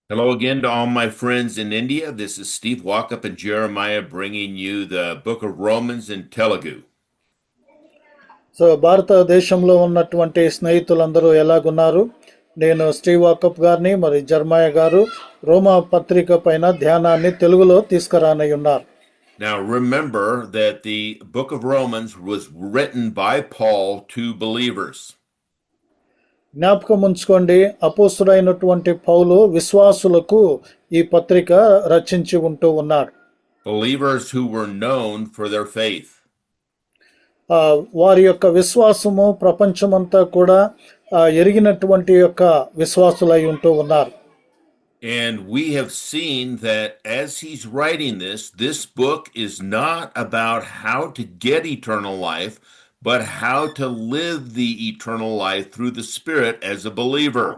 Hello again to all my friends in India. This is Steve Walkup and Jeremiah bringing you the book of Romans in Telugu. So భారతదేశంలో ఉన్నటువంటి స్నేహితులందరూ ఎలాగున్నారు? నేను Steve వాకప్ గారిని, మరి Jeremiah గారు రోమా పత్రిక పైన ధ్యానాన్ని తెలుగులో తీసుకురానయ్యున్నారు. Now remember that the book of Romans was written by Paul to believers. జ్ఞాపకం ఉంచుకోండి, అపోస్తుడైనటువంటి పౌలు విశ్వాసులకు ఈ పత్రిక రచించి ఉంటూ ఉన్నాడు. Believers who were known for their faith. వారి యొక్క విశ్వాసము ప్రపంచమంతా కూడా ఎరిగినటువంటి యొక్క విశ్వాసులై ఉంటూ ఉన్నారు. And we have seen that as he's writing this book is not about how to get eternal life, but how to live the eternal life through the Spirit as a believer.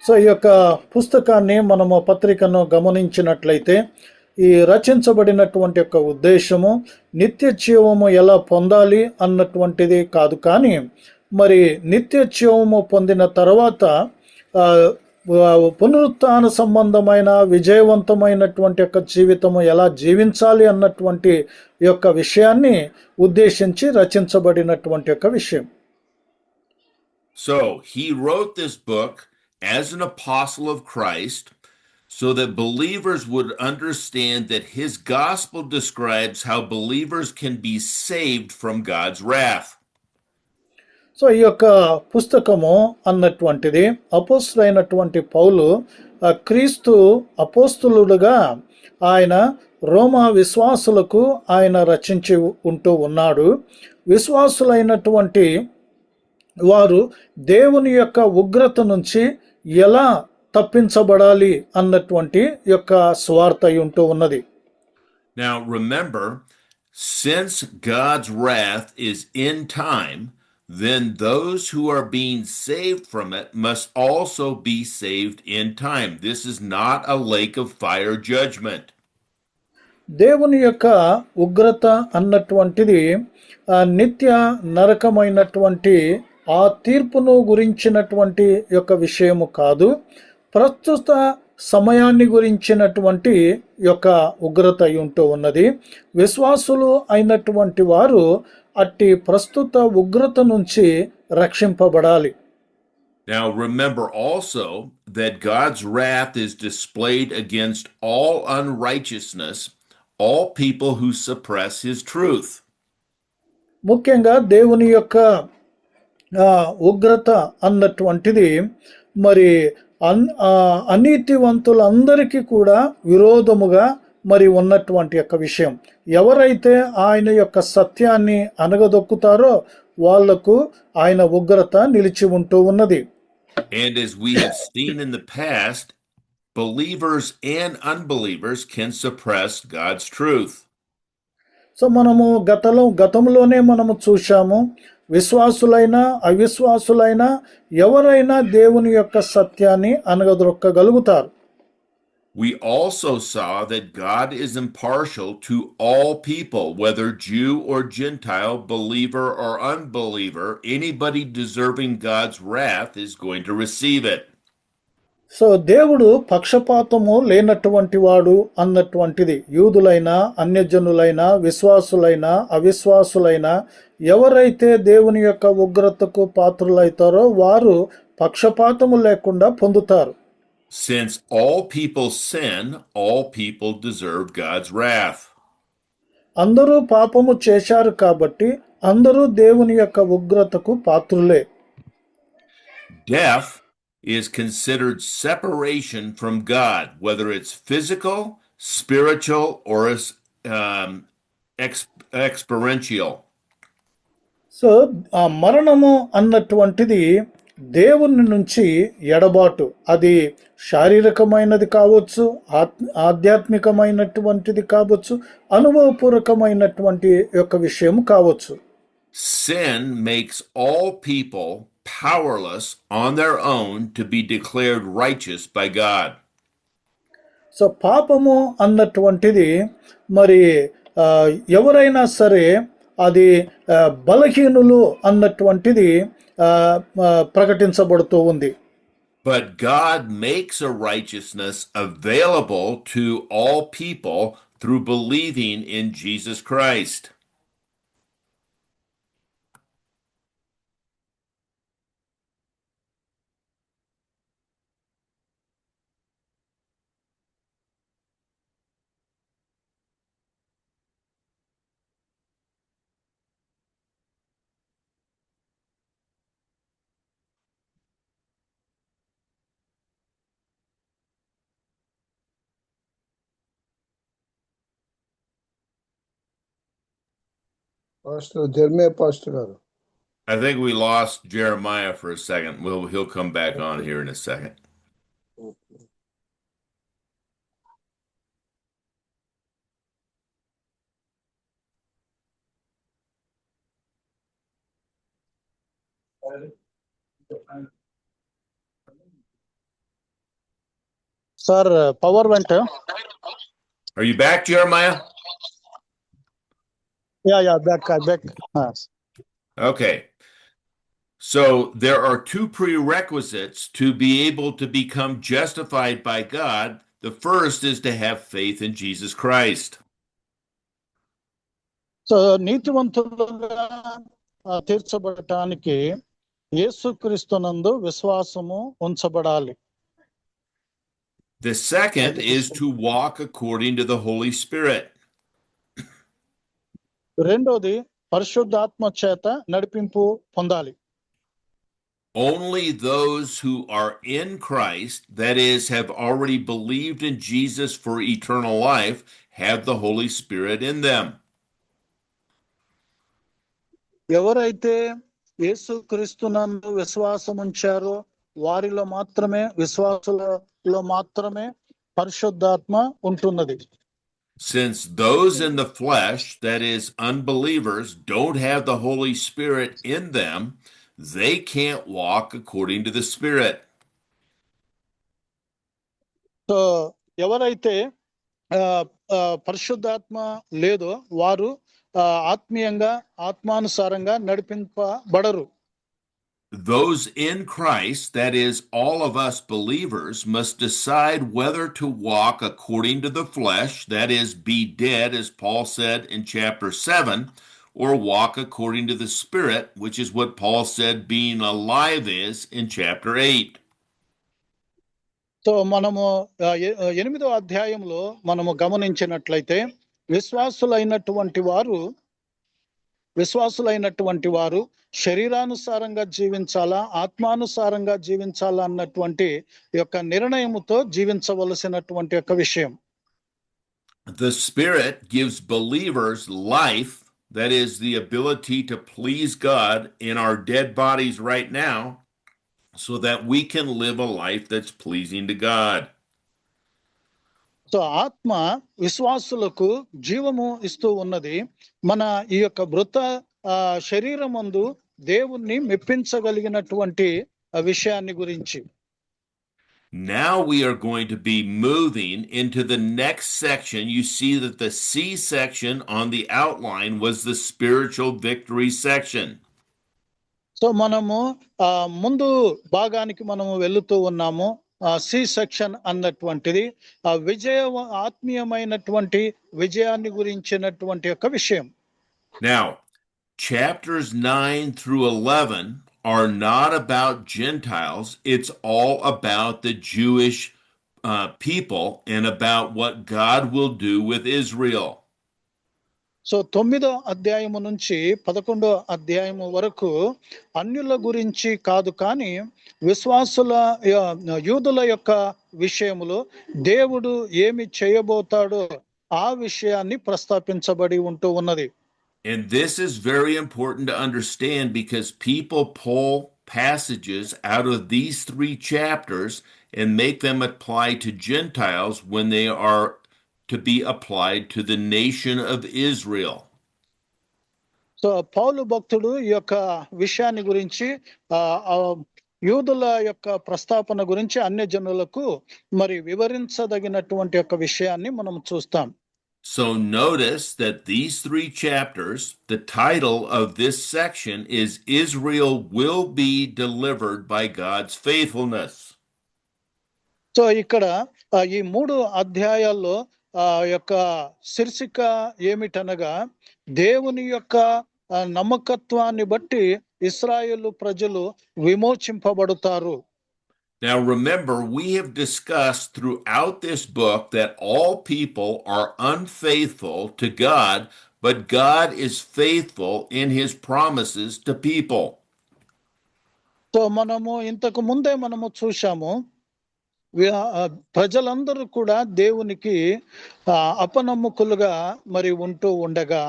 So ఈ యొక్క పుస్తకాన్ని మనము పత్రికను గమనించినట్లయితే ఈ రచించబడినటువంటి యొక్క ఉద్దేశము నిత్య జీవము ఎలా పొందాలి అన్నటువంటిది కాదు, కానీ మరి నిత్య జీవము పొందిన తర్వాత పునరుత్థాన సంబంధమైన విజయవంతమైనటువంటి యొక్క జీవితము ఎలా జీవించాలి అన్నటువంటి యొక్క విషయాన్ని ఉద్దేశించి రచించబడినటువంటి యొక్క విషయం. So he wrote this book as an apostle of Christ so that believers would understand that his gospel describes how believers can be saved from God's wrath. So ఈ యొక్క పుస్తకము అన్నటువంటిది అపోస్తులైనటువంటి పౌలు క్రీస్తు అపోస్తులుడుగా ఆయన రోమా విశ్వాసులకు ఆయన రచించి ఉంటూ ఉన్నాడు. విశ్వాసులైనటువంటి వారు దేవుని యొక్క ఉగ్రత నుంచి ఎలా తప్పించబడాలి అన్నటువంటి యొక్క స్వార్థ ఉంటూ ఉన్నది. Now remember, since God's wrath is in time, then those who are being saved from it must also be saved in time. This is not a lake of fire judgment. దేవుని యొక్క ఉగ్రత అన్నటువంటిది నిత్య నరకమైనటువంటి ఆ తీర్పును గురించినటువంటి యొక్క విషయము కాదు, ప్రస్తుత సమయాన్ని గురించినటువంటి యొక్క ఉగ్రత ఉంటూ ఉన్నది. విశ్వాసులు అయినటువంటి వారు అట్టి ప్రస్తుత ఉగ్రత నుంచి రక్షింపబడాలి. Now remember also that God's wrath is displayed against all unrighteousness, all people who suppress his truth. ముఖ్యంగా దేవుని యొక్క ఉగ్రత అన్నటువంటిది మరి అనీతివంతులందరికీ కూడా విరోధముగా మరి ఉన్నటువంటి యొక్క విషయం. ఎవరైతే ఆయన యొక్క సత్యాన్ని అనగదొక్కుతారో వాళ్లకు ఆయన ఉగ్రత నిలిచి ఉంటూ ఉన్నది. And as we have seen in the past, believers and unbelievers can suppress God's truth. So మనము గతంలోనే మనము చూశాము, విశ్వాసులైనా అవిశ్వాసులైనా ఎవరైనా దేవుని యొక్క సత్యాన్ని అనగదొక్కగలుగుతారు. We also saw that God is impartial to all people, whether Jew or Gentile, believer or unbeliever. Anybody deserving God's wrath is going to receive it. So దేవుడు పక్షపాతము లేనటువంటి వాడు అన్నటువంటిది యూదులైనా అన్యజనులైనా విశ్వాసులైనా అవిశ్వాసులైనా ఎవరైతే దేవుని యొక్క ఉగ్రతకు పాత్రులైతారో వారు పక్షపాతము లేకుండా పొందుతారు. Since all people sin, all people deserve God's wrath. అందరూ పాపము చేశారు కాబట్టి అందరూ దేవుని యొక్క ఉగ్రతకు పాత్రులే. Death is considered separation from God, whether it's physical, spiritual, or experiential. So ఆ మరణము అన్నటువంటిది దేవుని నుంచి ఎడబాటు, అది శారీరకమైనది కావచ్చు, ఆధ్యాత్మికమైనటువంటిది కావచ్చు, అనుభవపూర్వకమైనటువంటి యొక్క విషయం కావచ్చు. Sin makes all people powerless on their own to be declared righteous by God. So పాపము అన్నటువంటిది మరి ఎవరైనా సరే అది బలహీనులు అన్నటువంటిది ప్రకటించబడుతూ ఉంది. But God makes a righteousness available to all people through believing in Jesus Christ. Pastor జర్మే పాస్టర్ గారు. I think we lost Jeremiah for a second. He'll come back on here in a second. Sir power వెంట Are you back, Jeremiah? Yeah back Okay. So there are two prerequisites to be able to become justified by God. The first is to have faith in Jesus Christ. So నీతివంతులుగా తీర్చబడటానికి యేసుక్రీస్తునందు విశ్వాసము ఉంచబడాలి. The second is to walk according to the Holy Spirit. రెండోది పరిశుద్ధాత్మ చేత నడిపింపు పొందాలి. Only those who are in Christ, that is, have already believed in Jesus for eternal life, have the Holy Spirit in them. ఎవరైతే యేసుక్రీస్తునందు విశ్వాసం ఉంచారో వారిలో మాత్రమే, విశ్వాసులలో మాత్రమే పరిశుద్ధాత్మ ఉంటున్నది. Since those in the flesh, that is, unbelievers, don't have the Holy Spirit in them, they can't walk according to the Spirit. So ఎవరైతే పరిశుద్ధాత్మ లేదో వారు ఆత్మీయంగా ఆత్మానుసారంగా నడిపింపబడరు. Those in Christ, that is, all of us believers, must decide whether to walk according to the flesh, that is, be dead, as Paul said in chapter 7, or walk according to the Spirit, which is what Paul said being alive is in chapter 8. So మనము 8వ అధ్యాయంలో మనము గమనించినట్లయితే విశ్వాసులైనటువంటి వారు శరీరానుసారంగా జీవించాలా, ఆత్మానుసారంగా జీవించాలా అన్నటువంటి యొక్క నిర్ణయముతో జీవించవలసినటువంటి యొక్క విషయం. The Spirit gives believers life, that is, the ability to please God in our dead bodies right now, so that we can live a life that's pleasing to God. So ఆత్మ విశ్వాసులకు జీవము ఇస్తూ ఉన్నది. మన ఈ యొక్క మృత శరీరమందు దేవుణ్ణి మెప్పించగలిగినటువంటి విషయాన్ని గురించి. Now we are going to be moving into the next section. You see that the C section on the outline was the spiritual victory section. So మనము ముందు భాగానికి మనము వెళుతూ ఉన్నాము. సి సెక్షన్ అన్నటువంటిది ఆత్మీయమైనటువంటి విజయాన్ని గురించినటువంటి యొక్క విషయం. Now, chapters 9 through 11 are not about Gentiles. It's all about the Jewish people and about what God will do with Israel. So 9వ అధ్యాయము నుంచి 11వ అధ్యాయము వరకు అన్యుల గురించి కాదు, కానీ విశ్వాసుల యూదుల యొక్క విషయములో దేవుడు ఏమి చేయబోతాడో ఆ విషయాన్ని ప్రస్తావించబడి ఉంటూ ఉన్నది. And this is very important to understand because people pull passages out of these 3 chapters and make them apply to Gentiles when they are to be applied to the nation of Israel. So పౌలు భక్తుడు ఈ యొక్క విషయాన్ని గురించి యూదుల యొక్క ప్రస్తాపన గురించి అన్యజనులకు మరి వివరించదగినటువంటి యొక్క విషయాన్ని మనం చూస్తాం. So notice that these 3 chapters, the title of this section is Israel will be delivered by God's faithfulness. So ఇక్కడ ఈ 3 అధ్యాయాల్లో యొక్క శీర్షిక ఏమిటనగా దేవుని యొక్క నమ్మకత్వాన్ని బట్టి ఇశ్రాయేలు ప్రజలు విమోచింపబడతారు. Now remember, we have discussed throughout this book that all people are unfaithful to God, but God is faithful in his promises to people. So మనము ఇంతకు ముందే మనము చూశాము, ప్రజలందరూ కూడా దేవునికి అపనమ్మకులుగా మరి ఉంటూ ఉండగా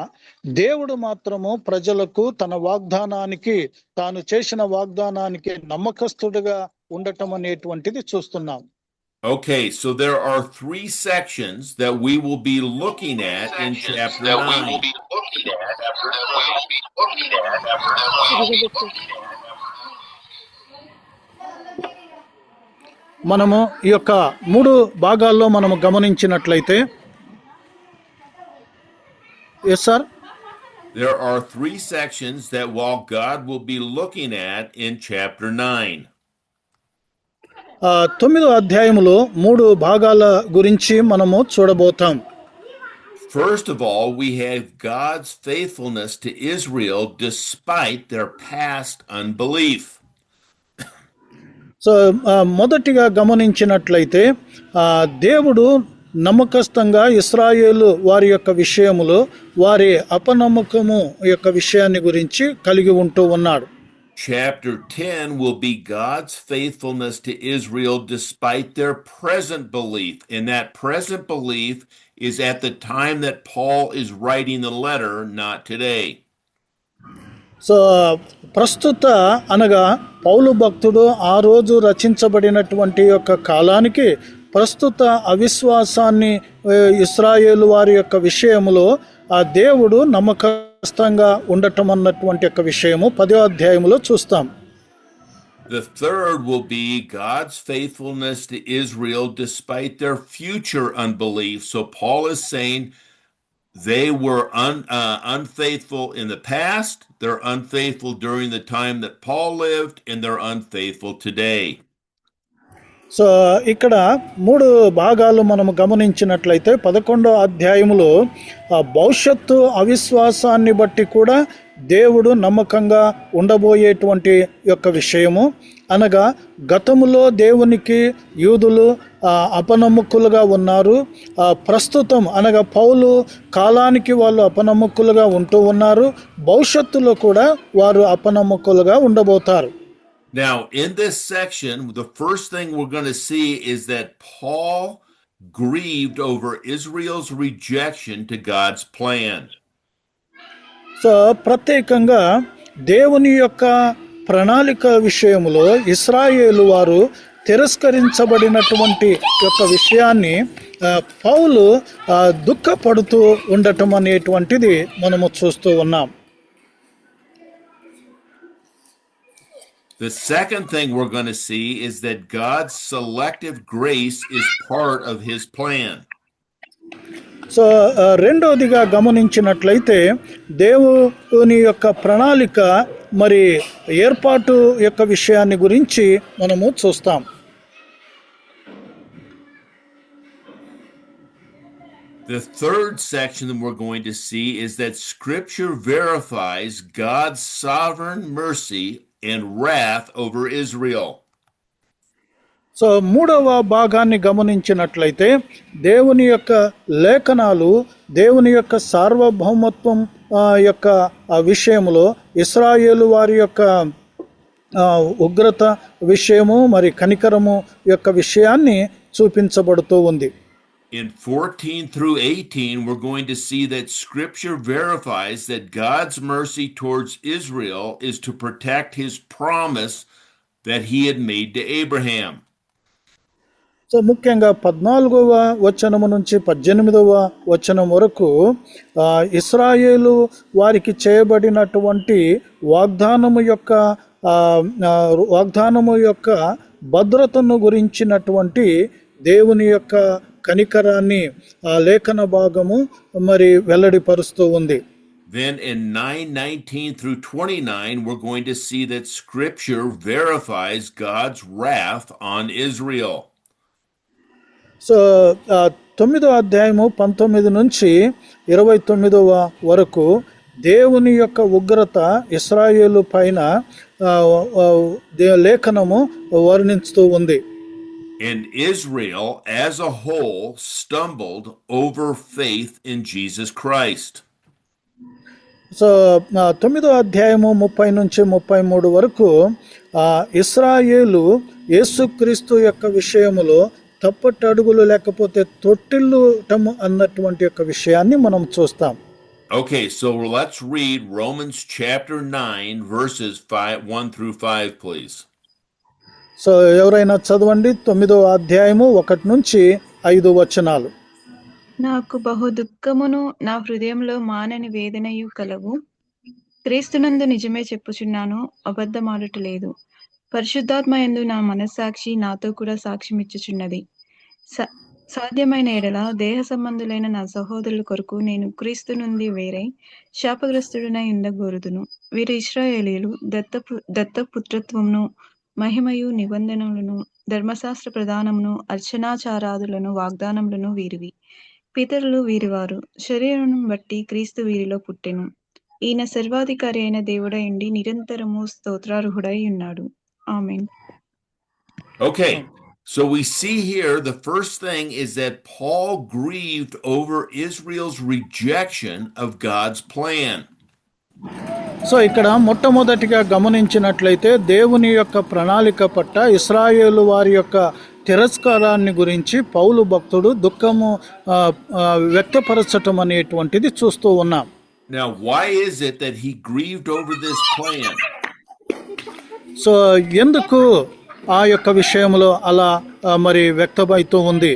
దేవుడు మాత్రము ప్రజలకు తన వాగ్దానానికి, తాను చేసిన వాగ్దానానికి నమ్మకస్తుడుగా ఉండటం అనేటువంటిది చూస్తున్నాం. Okay, so there are 3 sections that we will be looking at in chapter 9. మనము ఈ యొక్క 3 భాగాల్లో మనము గమనించినట్లయితే, yes sir, there are 3 sections that while God will be looking at in chapter 9. 9వ అధ్యాయములో 3 భాగాల గురించి మనము చూడబోతాం. First of all, we have God's faithfulness to Israel despite their past unbelief. So మొదటిగా గమనించినట్లయితే దేవుడు నమ్మకస్తంగా ఇశ్రాయేలు వారి యొక్క విషయములో వారి అపనమ్మకము యొక్క విషయాన్ని గురించి కలిగి ఉంటూ ఉన్నాడు. Chapter 10 will be God's faithfulness to Israel despite their present belief. And that present belief is at the time that Paul is writing the letter, not today. So ప్రస్తుత అనగా పౌలు భక్తుడు ఆ రోజు రచించబడినటువంటి యొక్క కాలానికి ప్రస్తుత అవిశ్వాసాన్ని ఇశ్రాయేలు వారి యొక్క విషయములో ఆ దేవుడు నమ్మకస్తంగా ఉండటం అన్నటువంటి యొక్క విషయము 10వ అధ్యాయములో చూస్తాం. The third will be God's faithfulness to Israel despite their future unbelief. So Paul is saying they were unfaithful in the past, they're unfaithful during the time that Paul lived, and they're unfaithful today. So ఇక్కడ 3 భాగాలు మనము గమనించినట్లయితే 11వ అధ్యాయములో భవిష్యత్తు అవిశ్వాసాన్ని బట్టి కూడా దేవుడు నమ్మకంగా ఉండబోయేటువంటి యొక్క విషయము, అనగా గతములో దేవునికి యూదులు అపనమ్మకులుగా ఉన్నారు, ప్రస్తుతం అనగా పౌలు కాలానికి వాళ్ళు అపనమ్మకులుగా ఉంటూ ఉన్నారు, భవిష్యత్తులో కూడా వారు అపనమ్మకులుగా ఉండబోతారు. Now, in this section, the first thing we're going to see is that Paul grieved over Israel's rejection to God's plan. So ప్రత్యేకంగా దేవుని యొక్క ప్రణాళిక విషయంలో ఇశ్రాయేలు వారు తిరస్కరించబడినటువంటి యొక్క విషయాన్ని పౌలు దుఃఖపడుతూ ఉండటం అనేటువంటిది మనము చూస్తూ ఉన్నాం. The second thing we're going to see is that God's selective grace is part of his plan. So రెండవదిగా గమనించినట్లయితే దేవుని యొక్క ప్రణాళిక మరి ఏర్పాటు యొక్క విషయాన్ని గురించి మనము చూస్తాం. The third section that we're going to see is that Scripture verifies God's sovereign mercy and wrath over Israel. So 3వ భాగాన్ని గమనించినట్లయితే దేవుని యొక్క లేఖనాలు దేవుని యొక్క సార్వభౌమత్వం యొక్క విషయములో ఇశ్రాయేలు వారి యొక్క ఉగ్రత విషయము మరి కనికరము యొక్క విషయాన్ని చూపించబడుతూ ఉంది. In 14 through 18, we're going to see that Scripture verifies that God's mercy towards Israel is to protect his promise that he had made to Abraham. So ముఖ్యంగా 14వ వచనము నుంచి 18వ వచనం వరకు ఇశ్రాయేలు వారికి చేయబడినటువంటి వాగ్దానము యొక్క భద్రతను గురించినటువంటి దేవుని యొక్క కనికరాన్ని లేఖన భాగము మరి వెల్లడిపరుస్తూ ఉంది. Then in 9:19 through 29, we're going to see that Scripture verifies God's wrath on Israel. So ఆ, 9వ అధ్యాయము 19 నుంచి 29వ వరకు దేవుని యొక్క ఉగ్రత ఇశ్రాయేలు పైన ఆ, ఆ, లేఖనము వర్ణిస్తూ ఉంది. And Israel as a whole stumbled over faith in Jesus Christ. So 9వ అధ్యాయము 30 నుంచి 33 వరకు ఇశ్రాయేలు యేసుక్రీస్తు యొక్క విషయములో తప్పటడుగులు లేకపోతే తొట్టిల్లుటము అన్నటువంటి యొక్క విషయాన్ని మనం చూస్తాం. Okay, so let's read Romans chapter 9, verses 1 through 5, please. So ఎవరైనా చదవండి 9వ అధ్యాయము 1 నుంచి 5 వచనాలు. నాకు బహు దుఃఖమును నా హృదయంలో మానని వేదనయు కలవు. క్రీస్తునందు నిజమే చెప్పుచున్నాను, అబద్ధమాడుటలేదు. పరిశుద్ధాత్మ యందు నా మనస్సాక్షి నాతో కూడా సాక్ష్యమిచ్చుచున్నది. సాధ్యమైన ఎడల దేహ సంబంధులైన నా సహోదరుల కొరకు నేను క్రీస్తు నుండి వేరై శాపగ్రస్తుడనై ఉండగోరుదును. వీరు ఇశ్రాయేలీయులు, దత్తపుత్రత్వమును, మహిమయు, నిబంధనలను, ధర్మశాస్త్ర ప్రధానమును, అర్చనాచారాదులను, వాగ్దానములను వీరివి. పితరులు వీరివారు. శరీరం బట్టి క్రీస్తు వీరిలో పుట్టెను. ఈయన సర్వాధికారి అయిన దేవుడై ఉండి నిరంతరము స్తోత్రార్హుడై ఉన్నాడు. ఆమేన్. Okay, so we see here the first thing is that Paul grieved over Israel's rejection of God's plan. So ఇక్కడ మొట్టమొదటిగా గమనించినట్లయితే దేవుని యొక్క ప్రణాళిక పట్ల ఇశ్రాయేలు వారి యొక్క తిరస్కారాన్ని గురించి పౌలు భక్తుడు దుఃఖము వ్యక్తపరచటం అనేటువంటిది చూస్తూ ఉన్నాం. Now, why is it that he grieved over this plan? So ఎందుకు ఆ యొక్క విషయంలో అలా మరి వ్యక్తమవుతూ ఉంది?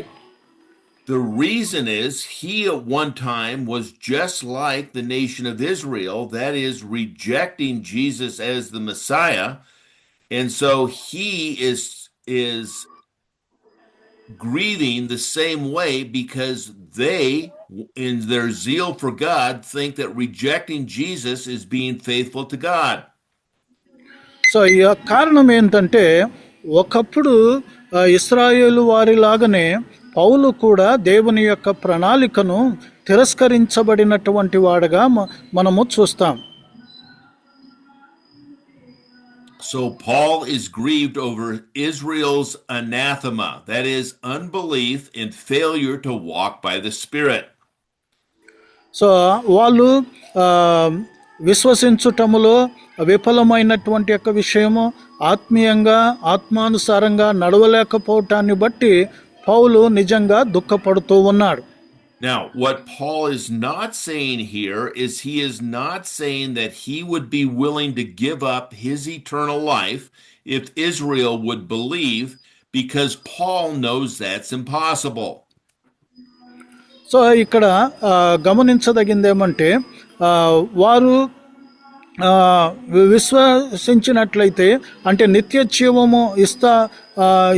The reason is he at one time was just like the nation of Israel, that is, rejecting Jesus as the Messiah, and so he is grieving the same way because they, in their zeal for God, think that rejecting Jesus is being faithful to God. So ఈ కారణం ఏంటంటే ఒకప్పుడు ఇశ్రాయేలు వారిలాగానే పౌలు కూడా దేవుని యొక్క ప్రణాళికను తిరస్కరించబడినటువంటి వాడుగా మనము చూస్తాం. So Paul is grieved over Israel's anathema, that is, unbelief and failure to walk by the Spirit. So వాళ్ళు విశ్వసించుటములో విఫలమైనటువంటి యొక్క విషయము, ఆత్మీయంగా ఆత్మానుసారంగా నడవలేకపోవటాన్ని బట్టి పౌలు నిజంగా దుఃఖపడుతూ ఉన్నాడు. Now, what Paul is not saying here is he is not saying that he would be willing to give up his eternal life if Israel would believe, because Paul knows that's impossible. So ఇక్కడ గమనించదగింది ఏమంటే వారు విశ్వసించినట్లయితే అంటే నిత్య జీవము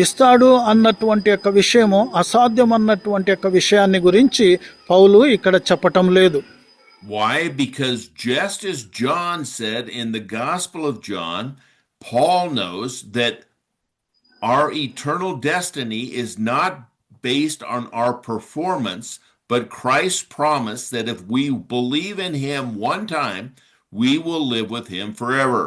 ఇస్తాడు అన్నటువంటి యొక్క విషయము అసాధ్యం అన్నటువంటి యొక్క విషయాన్ని గురించి పౌలు ఇక్కడ చెప్పటం లేదు. Why? Because just as John said in the Gospel of John, Paul knows that our eternal destiny is not based on our performance, but Christ's promise that if we believe in him one time, we will live with him forever.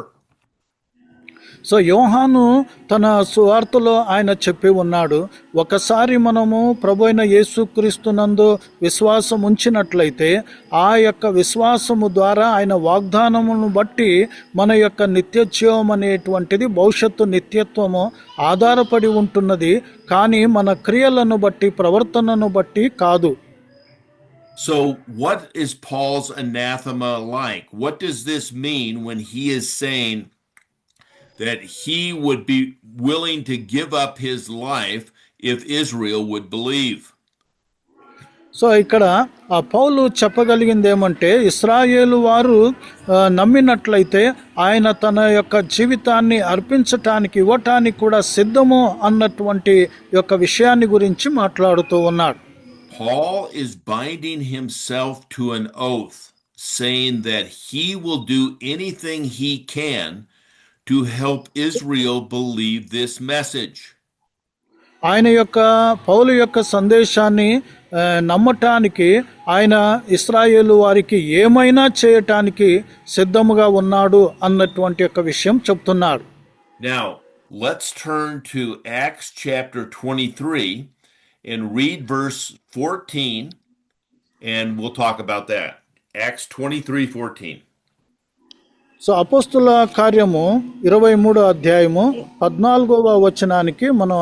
So యోహాను తన సువార్తలో ఆయన చెప్పి ఉన్నాడు, ఒకసారి మనము ప్రభువైన యేసుక్రీస్తునందు విశ్వాసం ఉంచినట్లయితే ఆ యొక్క విశ్వాసము ద్వారా ఆయన వాగ్దానమును బట్టి మన యొక్క నిత్యజీవం అనేటువంటిది భవిష్యత్తు నిత్యత్వము ఆధారపడి ఉంటున్నది, కానీ మన క్రియలను బట్టి ప్రవర్తనను బట్టి కాదు. So what is Paul's anathema like? What does this mean when he is saying that he would be willing to give up his life if Israel would believe? So ఇక్కడ ఆ పౌలు చెప్పగలిగింది ఏమంటే ఇశ్రాయేలు వారు నమ్మినట్లయితే ఆయన తన యొక్క జీవితాన్ని అర్పించటానికి ఇవ్వటానికి కూడా సిద్ధము అన్నటువంటి యొక్క విషయాన్ని గురించి మాట్లాడుతూ ఉన్నాడు. Paul is binding himself to an oath, saying that he will do anything he can to help Israel believe this message. ఆయన యొక్క పౌలు యొక్క సందేశాన్ని నమ్మటానికి ఆయన ఇశ్రాయేలు వారికి ఏమైనా చేయటానికి సిద్ధముగా ఉన్నాడు అన్నటువంటి యొక్క విషయం చెప్తున్నాడు. Now, let's turn to Acts chapter 23 and read verse 14, and we'll talk about that. Acts 23:14. So అపోస్తుల కార్యము 23 అధ్యాయము 14వ వచనానికి మన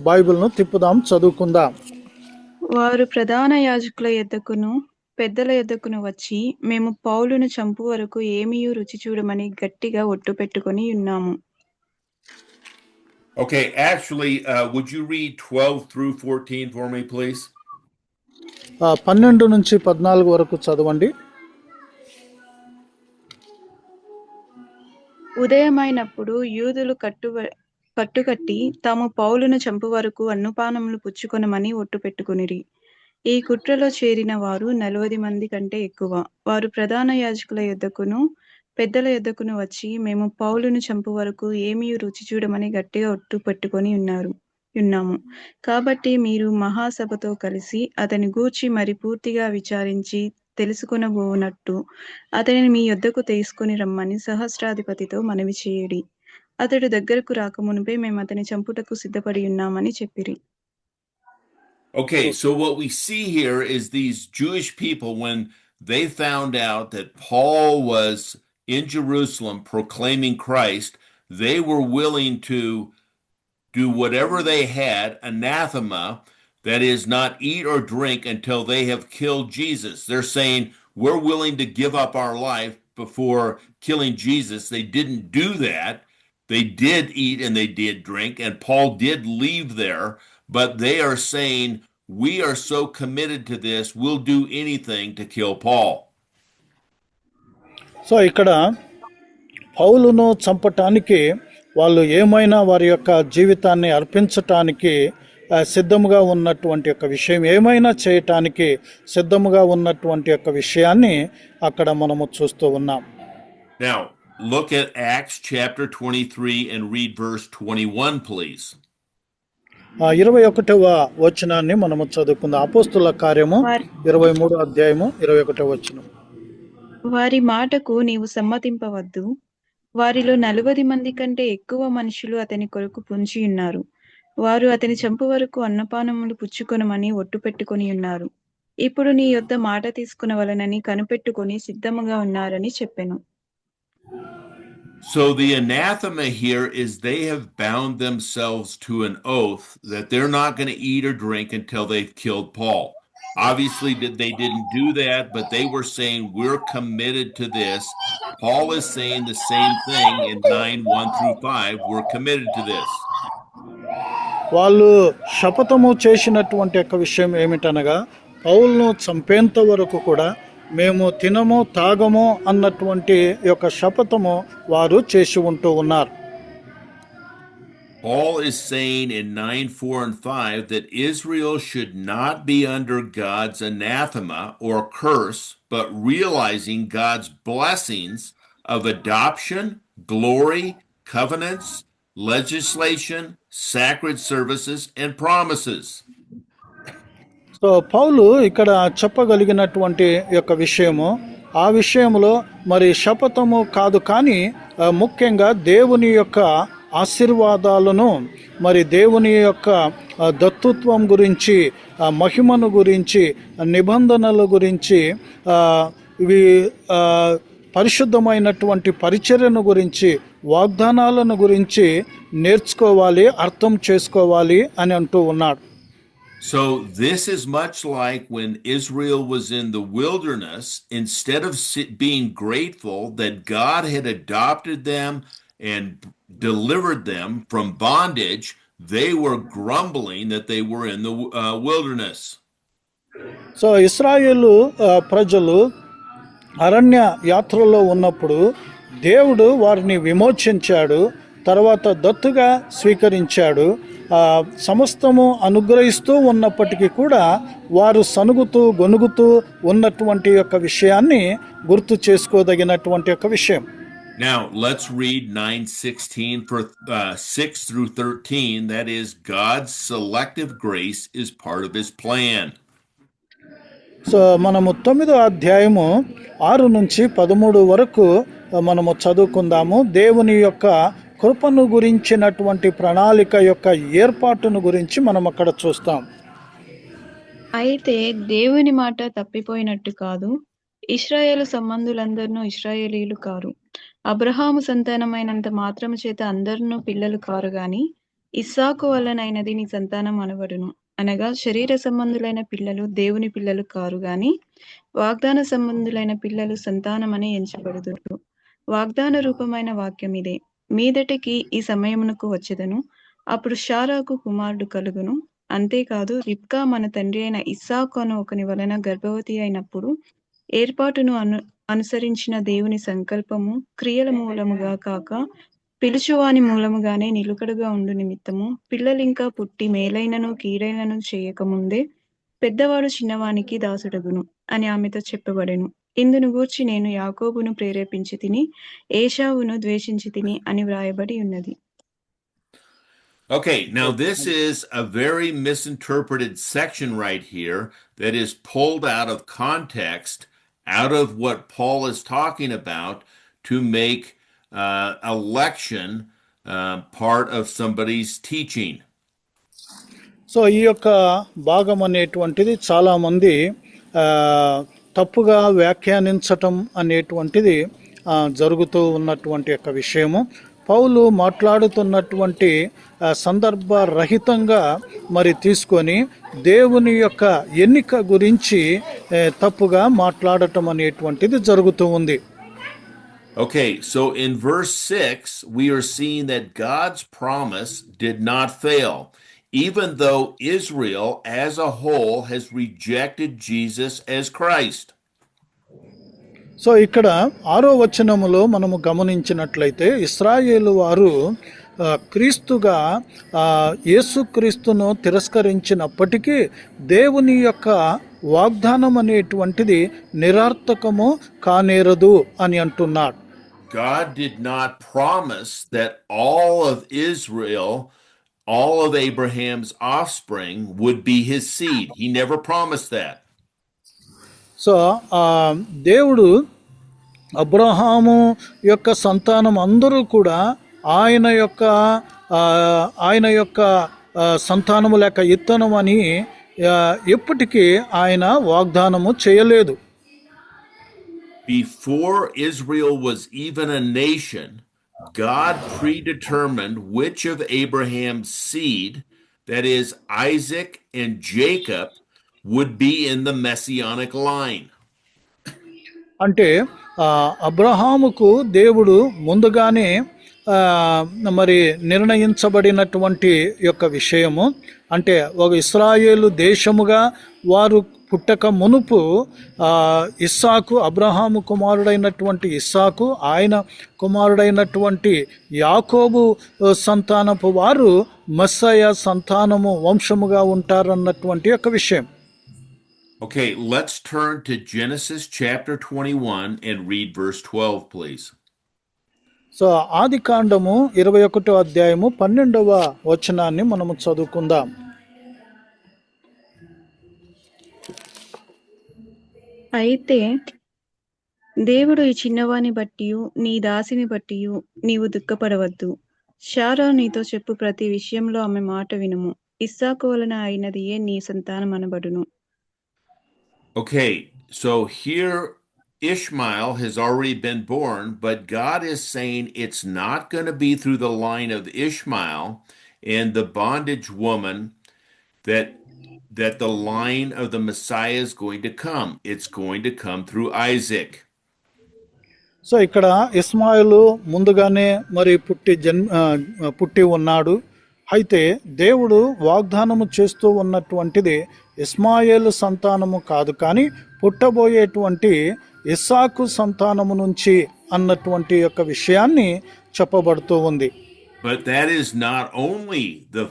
బైబిల్ను తిప్పుదాం, చదువుకుందాం. వారు ప్రధాన యాజకుల యొద్దకును పెద్దల యొద్దకును వచ్చి, మేము పౌలును చంపు వరకు ఏమీయూ రుచి చూడమని గట్టిగా ఒట్టు పెట్టుకొని ఉన్నాము. Okay, actually, would you read 12 through 14 for me, please? 12 నుంచి 14 వరకు చదవండి. ఉదయమైనప్పుడు యూదులు కట్టుకట్టి తాము పౌలును చంపు వరకు అన్నుపానములు పుచ్చుకొనమని ఒట్టు పెట్టుకునిరి. ఈ కుట్రలో చేరిన వారు 40 మంది కంటే ఎక్కువ. వారు ప్రధాన యాజకుల యొద్దకును పెద్దల యొద్దకును వచ్చి, మేము పౌలును చంపు వరకు ఏమీ రుచి చూడమని గట్టిగా ఒట్టు పెట్టుకొని ఉన్నాము. కాబట్టి మీరు మహాసభతో కలిసి అతని గూర్చి మరి పూర్తిగా విచారించి తెలుసుకొనబోనట్టు అతనిని మీ యొద్దకు తీసుకొని రమ్మని సహస్రాధిపతితో మనవి చేయుడి. అతడు దగ్గరకు రాకమునుపే మేము అతని చంపుటకు సిద్ధపడి ఉన్నామని చెప్పిరి. Okay, so what we see here is these Jewish people, when they found out that Paul was in Jerusalem proclaiming Christ, they were willing to do whatever they had, anathema, that is, not eat or drink until they have killed Jesus. They're saying, we're willing to give up our life before killing Jesus. They didn't do that. They did eat and they did drink, and Paul did leave there, but they are saying, we are so committed to this, we'll do anything to kill Paul. So ఇక్కడ పౌలును చంపటానికి వాళ్ళు ఏమైనా వారి యొక్క జీవితాన్ని అర్పించటానికి సిద్ధముగా ఉన్నటువంటి యొక్క విషయం, ఏమైనా చేయటానికి సిద్ధముగా ఉన్నటువంటి యొక్క విషయాన్ని అక్కడ మనము చూస్తూ ఉన్నాం. Now, look at Acts chapter 23 and read verse 21, please. 21వ వచనాన్ని మనము చదువుకుందాం. అపోస్తుల కార్యము 23 అధ్యాయము 21వ వచనం. వారి మాటకు నీవు సమ్మతింపవద్దు. వారిలో 40 మంది కంటే ఎక్కువ మనుషులు అతని కొరకు పొంచి ఉన్నారు. వారు అతని చంపు వరకు అన్నపానములు పుచ్చుకొనమని ఒట్టు పెట్టుకొని ఉన్నారు. ఇప్పుడు నీ యొద్ద మాట తీసుకునవలనని కనిపెట్టుకొని సిద్ధముగా ఉన్నారని చెప్పెను. So the anathema here is they have bound themselves to an oath that they're not going to eat or drink until they've killed Paul. Obviously, they didn't do that, but they were saying, we're committed to this. Paul is saying the same thing in 9:1-5. We're committed to this. వాళ్ళు శపథము చేసినటువంటి యొక్క విషయం ఏమిటనగా, పౌలును చంపేంత వరకు కూడా మేము తినము తాగము అన్నటువంటి యొక్క శపథము వారు చేసి ఉంటూ ఉన్నారు. Paul is saying in 9:4-5 that Israel should not be under God's anathema or curse, but realizing God's blessings of adoption, glory, covenants, legislation, sacred services, and promises. So పౌలు ఇక్కడ చెప్పగలిగినటువంటి యొక్క విషయము, ఆ విషయంలో మరి శపథము కాదు, కానీ ముఖ్యంగా దేవుని యొక్క ఆశీర్వాదాలను, మరి దేవుని యొక్క దత్తుత్వం గురించి, మహిమను గురించి, నిబంధనల గురించి, ఇవి పరిశుద్ధమైనటువంటి పరిచర్యను గురించి, వాగ్దానాలను గురించి నేర్చుకోవాలి, అర్థం చేసుకోవాలి అని అంటూ ఉన్నాడు. So this is much like when Israel was in the wilderness. Instead of being grateful that God had adopted them and delivered them from bondage, they were grumbling that they were in the wilderness. So ఇశ్రాయేలు ప్రజలు అరణ్య యాత్రలో ఉన్నప్పుడు దేవుడు వారిని విమోచించాడు, తర్వాత దత్తుగా స్వీకరించాడు. సమస్తము అనుగ్రహిస్తూ ఉన్నప్పటికీ కూడా వారు సనుగుతూ గొనుగుతూ ఉన్నటువంటి యొక్క విషయాన్ని గుర్తు చేసుకోదగినటువంటి యొక్క విషయం. Now, let's read 9:16 for 6 through 13. That is, God's selective grace is part of his plan. So మనము 9వ అధ్యాయము 6 నుంచి 13 వరకు మనము చదువుకుందాము. దేవుని యొక్క కృపను గురించినటువంటి ప్రణాళిక యొక్క ఏర్పాటును గురించి మనం అక్కడ చూస్తాం. అయితే దేవుని మాట తప్పిపోయినట్టు కాదు. ఇశ్రాయేలు సంబంధులందరూ ఇశ్రాయేలీయులు కారు. అబ్రహాము సంతానమైనంత మాత్రము చేత అందరినూ పిల్లలు కారు గాని ఇస్సాకు వలనైనది నీ సంతానం అనబడును. అనగా శరీర సంబంధులైన పిల్లలు దేవుని పిల్లలు కారు గాని వాగ్దాన సంబంధులైన పిల్లలు సంతానమని ఎంచబడుదురు. వాగ్దాన రూపమైన వాక్యం ఇదే, మీదటికి ఈ సమయమునకు వచ్చెదను, అప్పుడు షారాకు కుమారుడు కలుగును. అంతేకాదు రిబ్కా మన తండ్రి అయిన ఇస్సాకు అను ఒకని వలన గర్భవతి అయినప్పుడు ఏర్పాటును అనుసరించిన దేవుని సంకల్పము క్రియల మూలముగా కాక పిలుచువాని మూలముగానే నిలుకడగా ఉండు నిమిత్తము పిల్లలింకా పుట్టి మేలైనను కీడైనను చేయకముందే పెద్దవాడు చిన్నవానికి దాసుడగును అని ఆమెతో చెప్పబడెను. ఇందును గూర్చి నేను యాకోబును ప్రేరేపించి తిని ఏశావును ద్వేషించి తిని అని వ్రాయబడి ఉన్నది. Okay, now this is a very misinterpreted section right here that is pulled out of context, out of what Paul is talking about to make election part of somebody's teaching. So ఈ యొక్క భాగం అనేటువంటిది చాలామంది తప్పుగా వ్యాఖ్యానించటం అనేటువంటిది జరుగుతూ ఉన్నటువంటి యొక్క విషయము. పౌలు మాట్లాడుతున్నటువంటి సందర్భరహితంగా మరి తీసుకొని దేవుని యొక్క ఎన్నిక గురించి తప్పుగా మాట్లాడటం అనేటువంటిది జరుగుతూ ఉంది. Okay, so in verse 6, we are seeing that God's promise did not fail, even though Israel as a whole has rejected Jesus as Christ. So ఇక్కడ 6వ వచనములో మనము గమనించినట్లయితే ఇశ్రాయేలు వారు క్రీస్తుగా యేసుక్రీస్తును తిరస్కరించినప్పటికీ దేవుని యొక్క వాగ్దానం అనేటువంటిది నిరర్థకము కానేరదు అని అంటున్నాడు. God did not promise that all of Israel, all of Abraham's offspring would be his seed. He never promised that. So దేవుడు అబ్రహాము యొక్క సంతానం అందరూ కూడా ఆయన యొక్క సంతానము లేక ఇత్తనం అని ఎప్పటికీ ఆయన వాగ్దానము చేయలేదు. Before Israel was even a nation, God predetermined which of Abraham's seed, that is Isaac and Jacob, would be in the messianic line. అంటే అబ్రహాముకు దేవుడు ముందుగానే మరి నిర్ణయించబడినటువంటి యొక్క విషయము, అంటే ఒక ఇశ్రాయేలు దేశముగా వారు పుట్టక మునుపు ఇస్సాకు, అబ్రహాము కుమారుడైనటువంటి ఇస్సాకు, ఆయన కుమారుడైనటువంటి యాకోబు సంతానపు వారు మెస్సయ సంతానము వంశముగా ఉంటారన్నటువంటి యొక్క విషయం. Okay, let's turn to Genesis chapter 21 and read verse 12, please. So ఆదికాండము 21వ అధ్యాయము 12వ వచనాన్ని మనము చదువుకుందాం. అయితే దేవుడు ఈ చిన్నవాని బట్టి నీ దాసిని బట్టి నీవు దుఃఖపడవద్దు. షారా నీతో చెప్పు ప్రతి విషయంలో ఆమె మాట వినుము. ఇస్సాకు వలన అయినదియే నీ సంతానం అనబడును. Okay, so here Ishmael has already been born, but God is saying it's not going to be through the line of Ishmael and the bondage woman that the line of the Messiah is going to come. It's going to come through Isaac. So ఇక్కడ ఇస్మాయిలు ముందుగానే మరి పుట్టి ఉన్నాడు. అయితే దేవుడు వాగ్దానము చేస్తూ ఉన్నటువంటిది ఇస్మాయేలు సంతానము కాదు, కానీ పుట్టబోయేటువంటి ఇస్సాకు సంతానము నుంచి అన్నటువంటి యొక్క విషయాన్ని చెప్పబడుతూ ఉంది. But that is not only the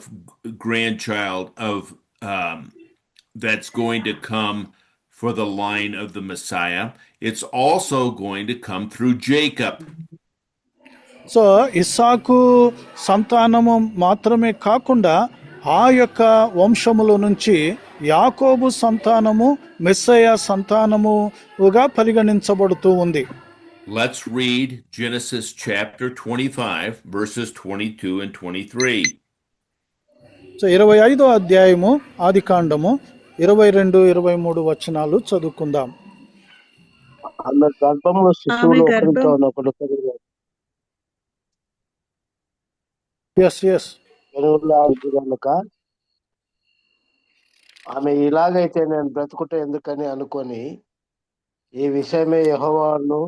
grandchild of that's going to come for the line of the Messiah, it's also going to come through Jacob. So ఇస్సాకు సంతానము మాత్రమే కాకుండా ఆ యొక్క వంశములో నుంచి యాకోబు సంతానము మెస్సయ సంతానముగా పరిగణించబడుతూ ఉంది. Let's read Genesis chapter 25, verses 22 and 23. So 25వ అధ్యాయము ఆది కాండము 22-23 వచనాలు చదువుకుందాం. ఆమె గర్భంలో ఆమె శిశువులు గర్భం ఒకరితో ఒకరు పెరిగారు. ఎస్ ఎరువుల్లో ఉంది కనుక ఆమె ఇలాగైతే నేను బ్రతుకుట ఎందుకని అనుకొని ఈ విషయమే యెహోవాను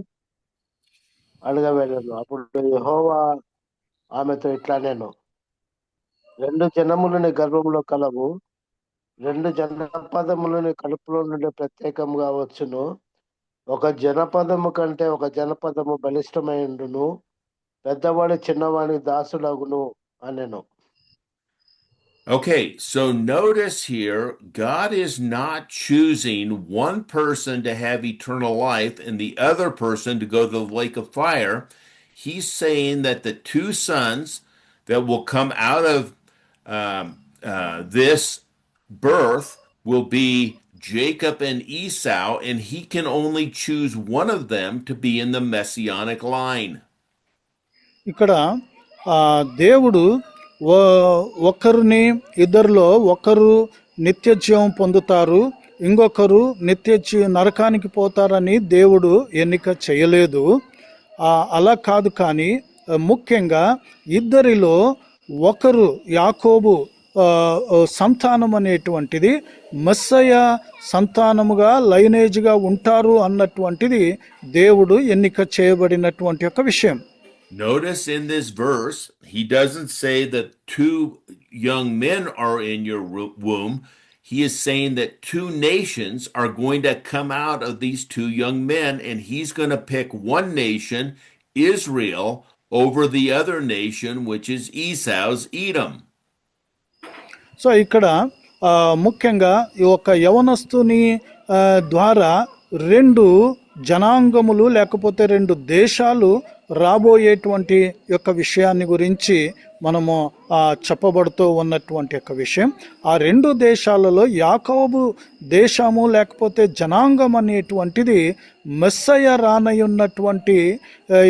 అడగవెళ్ళను. అప్పుడు యెహోవా ఆమెతో ఇట్లా నేను 2 జనములని గర్భంలో కలవు, 2 జనపదములని కడుపులో నుండి ప్రత్యేకంగా వచ్చును. ఒక జనపదము కంటే ఒక జనపదము బలిష్టమైండును, పెద్దవాడి చిన్నవాడి దాసులగును అనెను. Okay, so notice here, God is not choosing one person to have eternal life and the other person to go to the lake of fire. He's saying that the two sons that will come out of this birth will be Jacob and Esau, and he can only choose one of them to be in the messianic line. ఇక్కడ దేవుడు ఒకరిని ఇద్దరిలో ఒకరు నిత్య జీవం పొందుతారు, ఇంకొకరు నరకానికి పోతారని దేవుడు ఎన్నిక చేయలేదు. అలా కాదు, కానీ ముఖ్యంగా ఇద్దరిలో ఒకరు యాకోబు సంతానం అనేటువంటిది మెస్సయ సంతానముగా లైనేజ్గా ఉంటారు అన్నటువంటిది దేవుడు ఎన్నిక చేయబడినటువంటి ఒక విషయం. Notice in this verse, he doesn't say that 2 young men are in your womb. He is saying that 2 nations are going to come out of these 2 young men, and he's going to pick one nation, Israel, over the other nation, which is Esau's Edom. So ఇక్కడ ముఖ్యంగా ఈ ఒక యవనస్తుని ద్వారా 2 జనాంగములు లేకపోతే 2 దేశాలు రాబోయేటువంటి యొక్క విషయాన్ని గురించి మనము చెప్పబడుతూ ఉన్నటువంటి యొక్క విషయం. ఆ 2 దేశాలలో యాకోబు దేశము లేకపోతే జనాంగం అనేటువంటిది మెస్సయ రానయున్నటువంటి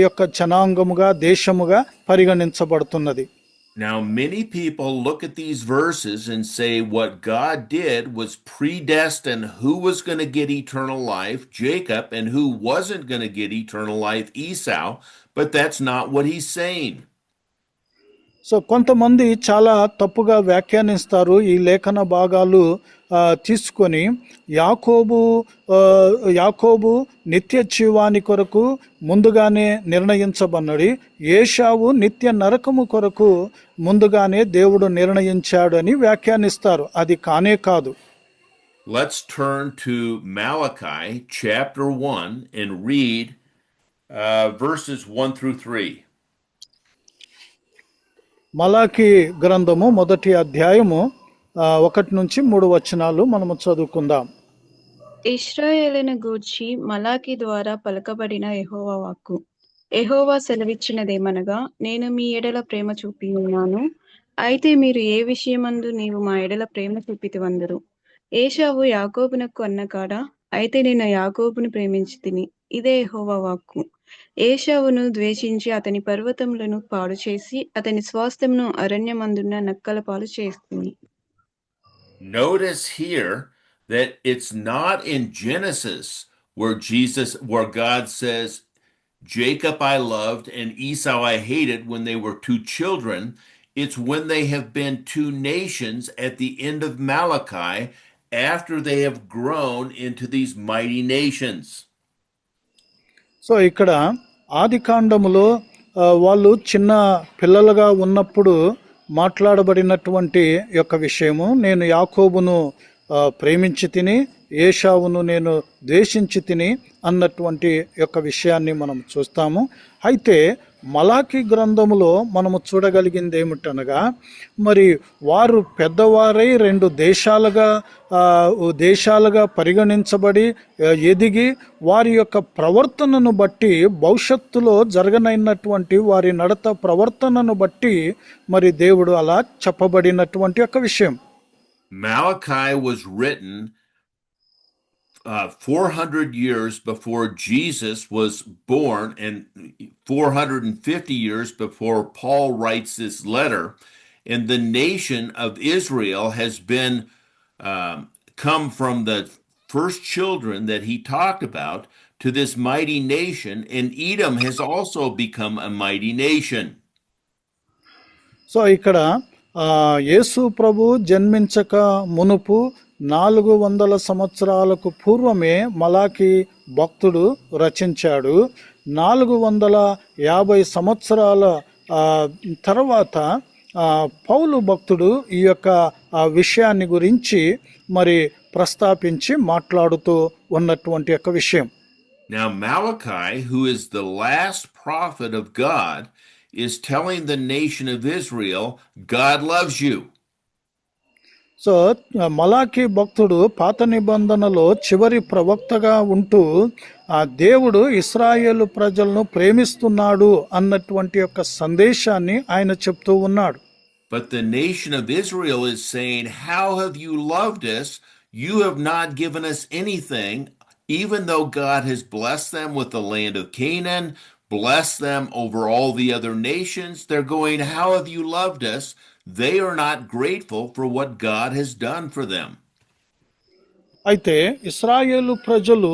యొక్క జనాంగముగా దేశముగా పరిగణించబడుతున్నది. Now, many people look at these verses and say what God did was predestine who was going to get eternal life, Jacob, and who wasn't going to get eternal life, Esau, but that's not what he's saying. So కొంతమంది చాలా తప్పుగా వ్యాఖ్యానిస్తారు ఈ లేఖన భాగాలు తీసుకొని. యాకోబు నిత్య జీవాని కొరకు ముందుగానే నిర్ణయించబన్నది, ఏశావు నిత్య నరకము కొరకు ముందుగానే దేవుడు నిర్ణయించాడు అని వ్యాఖ్యానిస్తారు. అది కానే కాదు. Let's turn to Malachi chapter 1 and read verses 1-3. మలాకి గ్రంథము 1వ అధ్యాయము 1-3 వచనాలు మనము చదువుకుందాం. ఇశ్రాయేలును గూర్చి మలాకి ద్వారా పలకబడిన యెహోవా వాక్కు. యెహోవా సెలవిచ్చినదేమనగా, నేను మీ ఎడల ప్రేమ చూపి ఉన్నాను, అయితే మీరు ఏ విషయమందు నీవు మా ఎడల ప్రేమ చూపితివందరు. ఏశావు యాకోబునకు అన్నకాడ, అయితే నేను యాకోబును ప్రేమించితిని. ఇదే యెహోవా వాక్కు. ఏశావును ద్వేషించి అతని పర్వతములను పాడు చేసి అతని స్వాస్థ్యమును అరణ్యమందున్న నక్కల పాలు చేస్తుంది. Notice here that it's not in Genesis where God says, Jacob I loved and Esau I hated when they were 2 children. It's when they have been 2 nations at the end of Malachi after they have grown into these mighty nations. So ఇక్కడ ఆది కాండములో వాళ్ళు చిన్న పిల్లలుగా ఉన్నప్పుడు మాట్లాడబడినటువంటి యొక్క విషయము, నేను యాకోబును ప్రేమించి తిని ఏషావును నేను ద్వేషించి తిని అన్నటువంటి యొక్క విషయాన్ని మనం చూస్తాము. అయితే మలాకి గ్రంథములో మనము చూడగలిగింది ఏమిటనగా, మరి వారు పెద్దవారై రెండు దేశాలుగా పరిగణించబడి ఎదిగి వారి యొక్క ప్రవర్తనను బట్టి భవిష్యత్తులో జరగనైనటువంటి వారి నడత ప్రవర్తనను బట్టి మరి దేవుడు అలా చెప్పబడినటువంటి యొక్క విషయం. Malachi was written 400 years before Jesus was born and 450 years before Paul writes this letter. And the nation of Israel has been come from the first children that he talked about to this mighty nation. And Edom has also become a mighty nation. So ఇక్కడ యేసు ప్రభు జన్మించక మునుపు 400 సంవత్సరాలకు పూర్వమే మలాకి భక్తుడు రచించాడు. 450 సంవత్సరాల తర్వాత పౌలు భక్తుడు ఈ యొక్క విషయాన్ని గురించి మరి ప్రస్తాపించి మాట్లాడుతూ ఉన్నటువంటి యొక్క విషయం. Now Malachi, who is the last prophet of God, is telling the nation of Israel, God loves you. So మలాకి భక్తుడు పాత నిబంధనలో చివరి ప్రవక్తగా ఉంటూ ఆ దేవుడు ఇశ్రాయేలు ప్రజలను ప్రేమిస్తున్నాడు అన్నటువంటి యొక్క సందేశాన్ని ఆయన చెప్తూ ఉన్నాడు. But the nation of Israel is saying, how have you loved us? You have not given us anything, even though God has blessed them with the land of Canaan, blessed them over all the other nations. They're going, how have you loved us? They are not grateful for what God has done for them. అయితే ఇశ్రాయేలు ప్రజలు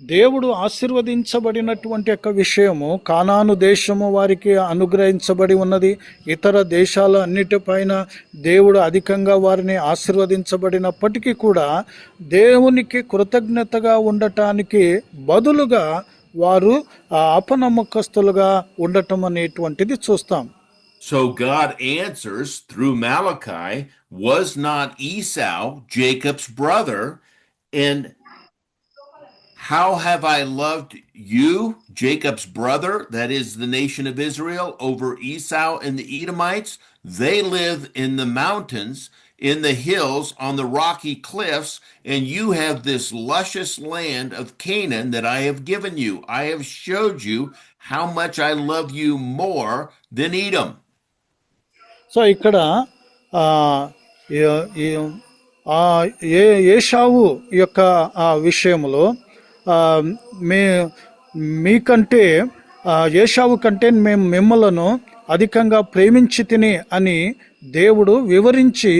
దేవుడు ఆశీర్వదించబడినటువంటి యొక్క విషయము, కానాను దేశము వారికి అనుగ్రహించబడి ఉన్నది. ఇతర దేశాల అన్నిటిపైన దేవుడు అధికంగా వారిని ఆశీర్వదించబడినప్పటికీ కూడా దేవునికి కృతజ్ఞతగా ఉండటానికి బదులుగా వారు అపనమ్మకస్తులుగా ఉండటం అనేటువంటిది చూస్తాం. So God answers through Malachi, was not Esau Jacob's brother? And how have I loved you, Jacob's brother, that is the nation of Israel, over Esau and the Edomites? They live in the mountains, in the hills, on the rocky cliffs, and you have this luscious land of Canaan that I have given you. I have showed you how much I love you more than Edom. So ఇక్కడ ఏషావు యొక్క విషయంలో మీకంటే ఏషావు కంటే మేము మిమ్మలను అధికంగా ప్రేమించి తిని అని దేవుడు వివరించి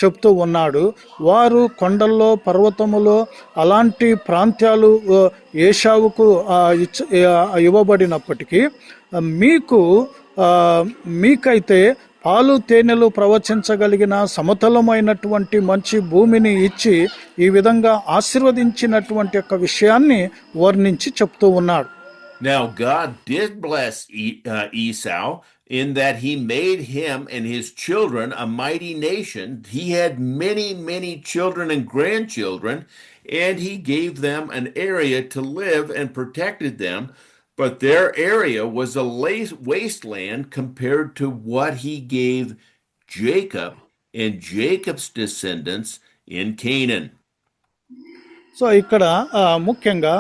చెప్తూ ఉన్నాడు. వారు కొండల్లో పర్వతములో అలాంటి ప్రాంతాలు ఏషావుకు ఇవ్వబడినప్పటికీ మీకైతే పాలు తేనెలు ప్రవచించగలిగిన సమతలమైనటువంటి మంచి భూమిని ఇచ్చి ఈ విధంగా ఆశీర్వదించినటువంటి యొక్క విషయాన్ని వర్ణించి చెప్తూ ఉన్నాడు. Now God did bless Esau in that he made him and his children a mighty nation. He had many, many children and grandchildren, and he gave them an area to live and protected them. But their area was a wasteland compared to what he gave Jacob and Jacob's descendants in Canaan. So ఇక్కడ ముఖ్యంగా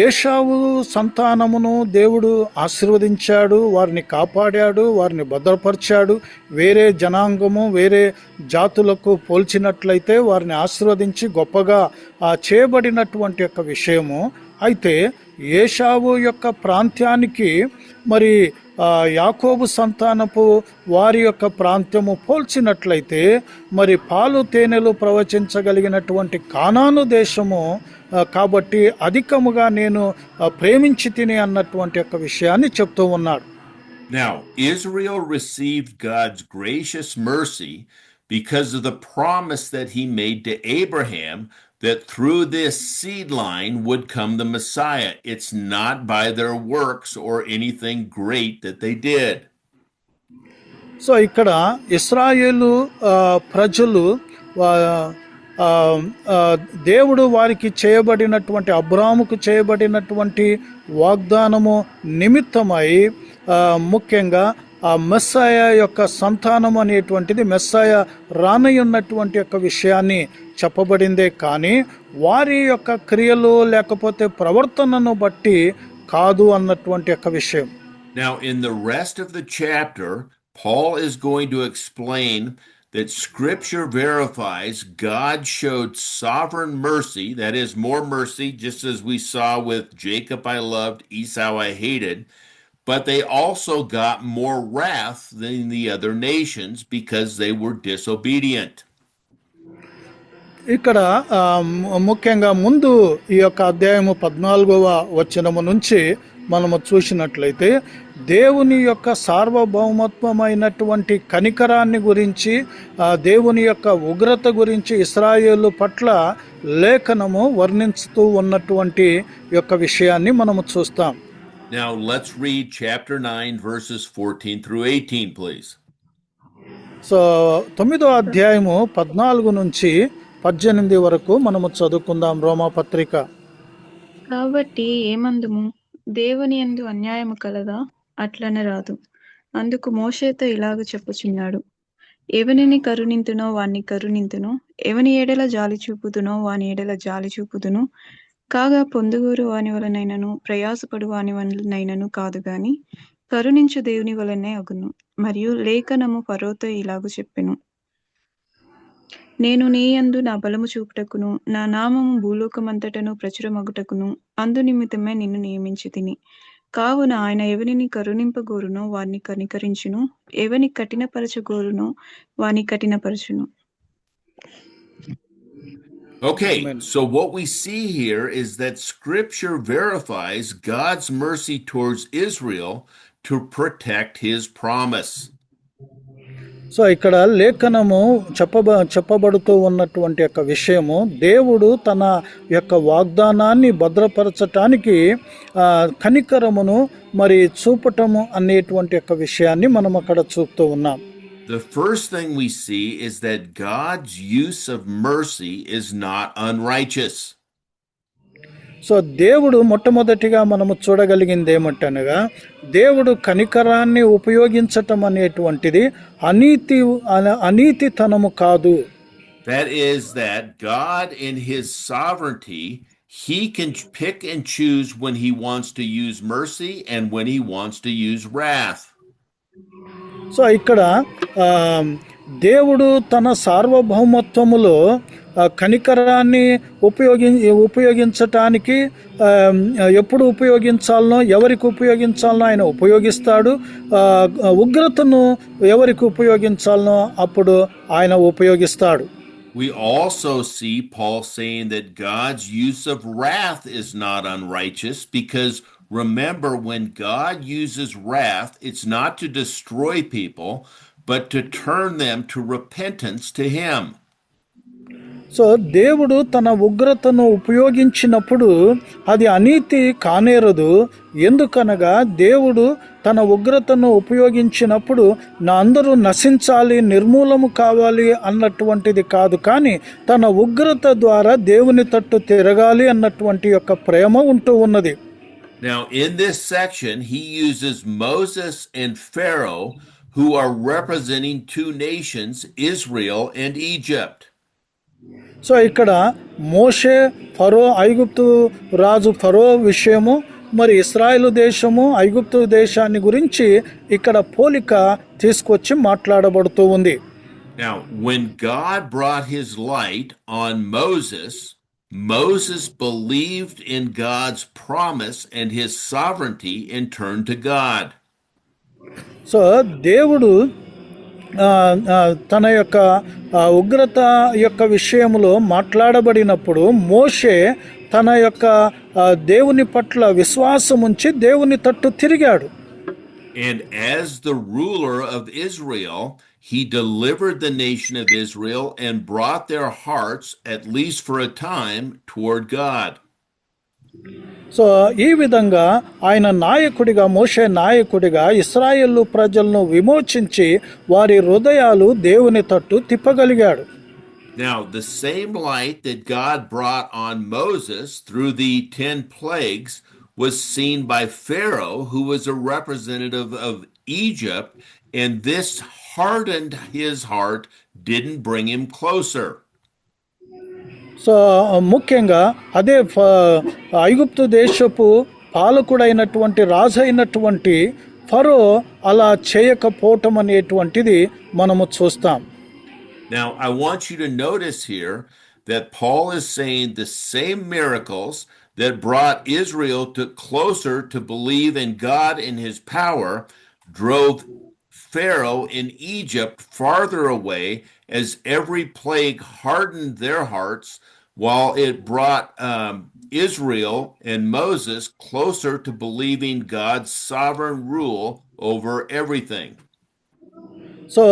ఏషావు సంతానమును దేవుడు ఆశీర్వదించాడు, వారిని కాపాడాడు, వారిని భద్రపరిచాడు. వేరే జనాంగము వేరే జాతులకు పోల్చినట్లయితే వారిని ఆశీర్వదించి గొప్పగా చేయబడినటువంటి యొక్క విషయము. అయితే ఏషావు యొక్క ప్రాంతానికి మరి యాకోబు సంతానపు వారి యొక్క ప్రాంతము పోల్చినట్లయితే మరి పాలు తేనెలు ప్రవచించగలిగినటువంటి కానాను దేశము కాబట్టి అధికముగా నేను ప్రేమించి తిని అన్నటువంటి యొక్క విషయాన్ని చెప్తూ ఉన్నాడు. Now, Israel received God's gracious mercy because of the promise that he made to Abraham that through this seed line would come the Messiah. It's not by their works or anything great that they did. So ఇక్కడ ఇశ్రాయేలు ప్రజలు ఆ, ఆ, దేవుడు వారికి చేయబడినటువంటి అబ్రాముకు చేయబడినటువంటి వాగ్దానము నిమిత్తమై ముఖ్యంగా ఆ మెస్సాయ యొక్క సంతానం అనేటువంటిది మెస్సాయ రానయ్యున్నటువంటి యొక్క విషయాన్ని చెప్పబడిందే కానీ వారి యొక్క క్రియలు లేకపోతే ప్రవర్తనను బట్టి కాదు అన్నటువంటి యొక్క విషయం. Now, in the rest of the chapter, Paul is going to explain that Scripture verifies God showed sovereign mercy, that is, more mercy, just as we saw with Jacob I loved, Esau I hated, but they also got more wrath than the other nations because they were disobedient. ఇక్కడ ముఖ్యంగా ముందు ఈ యొక్క అధ్యాయము 14వ వచనము నుంచి మనము చూసినట్లయితే దేవుని యొక్క సార్వభౌమత్వమైనటువంటి కనికరాన్ని గురించి దేవుని యొక్క ఉగ్రత గురించి ఇశ్రాయేలు పట్ల లేఖనము వర్ణిస్తూ ఉన్నటువంటి యొక్క విషయాన్ని మనము చూస్తాం. Now let's read chapter 9 verses 14 through 18, please. So 9వ అధ్యాయము 14 నుంచి 18 వరకు మనము చదువుకుందాం. రోమా పత్రిక. కాబట్టి ఏమందుము, దేవుని యందు అన్యాయము కలదా? అట్లన రాదు. అందుకు మోషేతో ఇలాగ చెప్పుచున్నాడు, ఎవనిని కరుణింతునో వాణ్ణి కరుణింతును, ఎవని ఎడల జాలి చూపుదునో వాని ఎడల జాలి చూపుదును. కాగా పొందుగోరు వాని వలనైనను ప్రయాసపడు వాని వలనైనను కాదు గాని కరుణించు దేవుని వలనే అగును. మరియు లేఖనము ఫరోతో ఇలాగు చెప్పెను, నేను నీ యందు నా బలము చూపుటకును నా నామము భూలోకమంతటను ప్రచురమగుటకును అందు నిమిత్తమే నిన్ను నియమించి తిని. కావున ఆయన ఎవనిని కరుణింపగోరునో వారిని కనికరించును, ఎవని కఠినపరచగోరునో వాని కఠినపరచును. Okay, Amen. so what we see here is that Scripture verifies God's mercy towards Israel to protect his promise. So ఇక్కడ లేఖనము చెప్పబడుతూ ఉన్నటువంటి యొక్క విషయము దేవుడు తన యొక్క వాగ్దానాన్ని భద్రపరచటానికి కనికరమును మరి చూపటము అనేటువంటి యొక్క విషయాన్ని మనం అక్కడ చూపుతూ ఉన్నాం. The first thing we see is that God's use of mercy is not unrighteous. So దేవుడు మొట్టమొదటిగా మనము చూడగలిగింది ఏమంటనగా దేవుడు కనికరాన్ని ఉపయోగించటం అనేటువంటిది అనీతితనము కాదు. That is that God in his sovereignty, he can pick and choose when he wants to use mercy and when he wants to use wrath. So ఇక్కడ దేవుడు తన సార్వభౌమత్వములో కనికరాన్ని ఉపయోగించటానికి ఎప్పుడు ఉపయోగించాలనో ఎవరికి ఉపయోగించాలనో ఆయన ఉపయోగిస్తాడు. ఉగ్రతను ఎవరికి ఉపయోగించాలనో అప్పుడు ఆయన ఉపయోగిస్తాడు. We also see Paul saying that God's use of wrath is not unrighteous because remember, when God uses wrath, it's not to destroy people, but to turn them to repentance to him. So దేవుడు తన ఉగ్రతను ఉపయోగించినప్పుడు అది అనీతి కానేరదు. ఎందుకనగా దేవుడు తన ఉగ్రతను ఉపయోగించినప్పుడు అందరూ నశించాలి, నిర్మూలము కావాలి అన్నటువంటిది కాదు, కానీ తన ఉగ్రత ద్వారా దేవుని తట్టు తిరగాలి అన్నటువంటి యొక్క ప్రేమ ఉంటూ ఉన్నది. Now, in this section, he uses Moses and Pharaoh, who are representing two nations, Israel and Egypt. So ఇక్కడ మోషే, ఫరో, ఐగుప్తు రాజు ఫరో విషయము, మరి ఇశ్రాయేలు దేశము, ఐగుప్తు దేశాన్ని గురించి ఇక్కడ పోలిక తీసుకొచ్చి మాట్లాడబడుతూ ఉంది. Now, when God brought his light on Moses believed in God's promise and his sovereignty and turned to God. So దేవుడు తన యొక్క ఉగ్రత యొక్క విషయంలో మాట్లాడబడినప్పుడు మోషే తన యొక్క దేవుని పట్ల విశ్వాసం ఉంచి దేవుని తట్టు తిరిగాడు. And as the ruler of Israel, he delivered the nation of Israel and brought their hearts, at least for a time, toward God. So ఈ విధంగా ఆయన నాయకుడిగా, మోషే నాయకుడిగా ఇశ్రాయేలు ప్రజలను విమోచించి వారి హృదయాలు దేవుని తట్టు తిప్పగలిగాడు. Now, the same light that God brought on Moses through the 10 plagues was seen by Pharaoh, who was a representative of Egypt, and this hardened his heart, didn't bring him closer. So ముఖ్యంగా అదే ఐగుప్తు దేశపు పాలకుడైనటువంటి రాజు అయినటువంటి ఫరో అలా చేయకపోవటం అనేటువంటిది మనము చూస్తాం. Now, I want you to notice here that Paul is saying the same miracles that brought Israel closer to believe in God and his power drove Pharaoh in Egypt farther away, as every plague hardened their hearts, while it brought Israel and Moses closer to believing God's sovereign rule over everything. So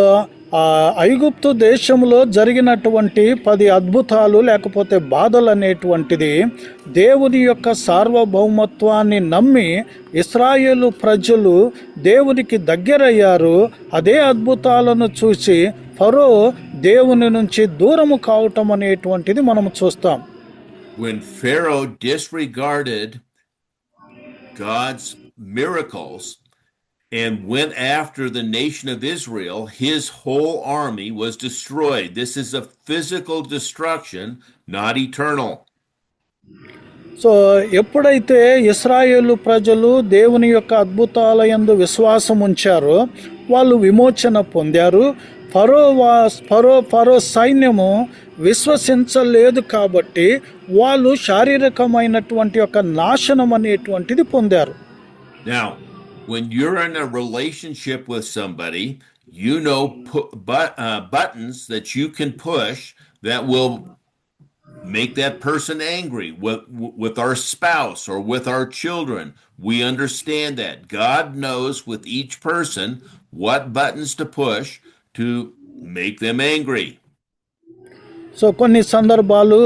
ఐగుప్తు దేశంలో జరిగినటువంటి 10 అద్భుతాలు లేకపోతే బాధలు అనేటువంటిది దేవుని యొక్క సార్వభౌమత్వాన్ని నమ్మి ఇశ్రాయేలు ప్రజలు దేవునికి దగ్గరయ్యారు. అదే అద్భుతాలను చూసి ఫరో దేవుని నుంచి దూరము కావటం అనేటువంటిది మనం చూస్తాం. When Pharaoh disregarded God's miracles and went after the nation of Israel, his whole army was destroyed. This is a physical destruction, not eternal. So ఎప్పుడైతే ఇశ్రాయేలు ప్రజలు దేవుని యొక్క అద్భుతాల యందు విశ్వాసం ఉంచారో వాళ్ళు విమోచన పొందారు. ఫరో సైన్యము విశ్వసించలేదు కాబట్టి వాళ్ళు శారీరకమైనటువంటి యొక్క నాశనం అనేటువంటిది పొందారు. Now, when you're in a relationship with somebody, you know buttons that you can push that will make that person angry with our spouse or with our children. We understand that. God knows with each person what buttons to push to make them angry. So కొన్ని సందర్భాలు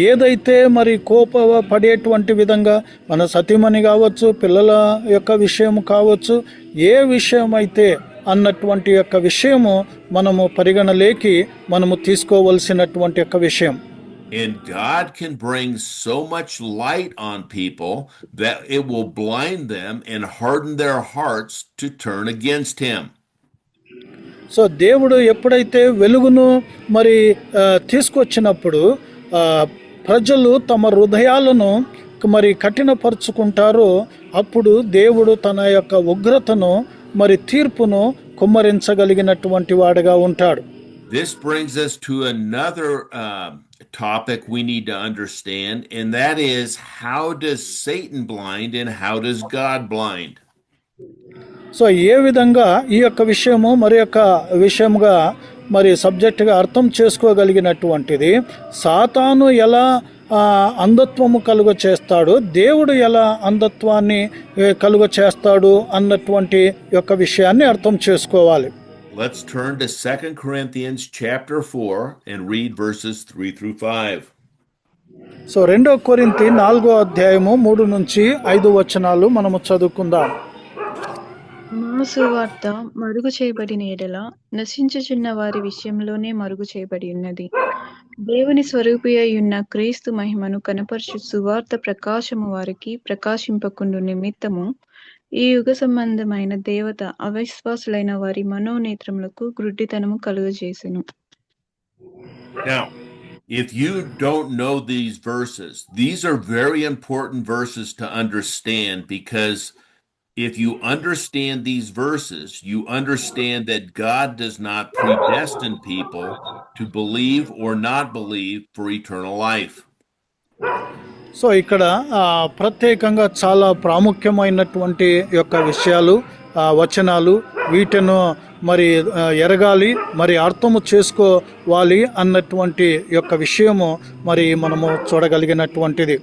ఏదైతే మరి కోపపడేటువంటి విధంగా మన సతీమణి కావచ్చు, పిల్లల యొక్క విషయం కావచ్చు, ఏ విషయం అయితే అన్నటువంటి యొక్క విషయము మనము పరిగణలోకి మనము తీసుకోవలసినటువంటి యొక్క విషయం. And God can bring so much light on people that it will blind them and harden their hearts to turn against him. So దేవుడు ఎప్పుడైతే వెలుగును మరి తీసుకొచ్చినప్పుడు ప్రజలు తమ హృదయాలను మరి కఠినపరుచుకుంటారో అప్పుడు దేవుడు తన యొక్క ఉగ్రతను మరి తీర్పును కుమ్మరించగలిగినటువంటి వాడుగా ఉంటాడు. This brings us to another topic we need to understand, and that is, how does Satan blind and how does God blind? So ఏ విధంగా ఈ యొక్క విషయము మరి యొక్క విషయముగా మరి సబ్జెక్టుగా అర్థం చేసుకోగలిగినటువంటిది, సాతాను ఎలా అంధత్వము కలుగ చేస్తాడు, దేవుడు ఎలా అంధత్వాన్ని కలుగ చేస్తాడు అన్నటువంటి యొక్క విషయాన్ని అర్థం చేసుకోవాలి. Let's turn to 2 Corinthians chapter 4 and read verses 3 through 5. So 2 కొరింథీ 4వ అధ్యాయము 3 నుంచి 5 వచనాలు మనము చదువుకుందాం. మా సువార్త మరుగు చేయబడిన ఎడల నశించుచున్న వారి విషయంలోనే మరుగు చేయబడి ఉన్నది. దేవుని స్వరూపి అయి ఉన్న క్రీస్తు మహిమను కనపరచు సువార్త ప్రకాశము వారికి ప్రకాశింపకుండు నిమిత్తము ఈ యుగ సంబంధమైన దేవత అవిశ్వాసులైన వారి మనోనేత్రములకు గ్రుడ్డితనము కలుగజేసెను. Now, if you don't know these verses, these are very important verses to understand, because if you understand these verses, you understand that God does not predestine people to believe or not believe for eternal life. So ఇక్కడ ప్రత్యేకంగా చాలా ప్రాముఖ్యమైనటువంటి యొక్క విషయాలు, వచనాలు, వీటిను మరి ఎరగాలి, మరి అర్థము చేసుకోవాలి అన్నటువంటి యొక్క విషయము మరి మనము చూడగలిగినటువంటిది.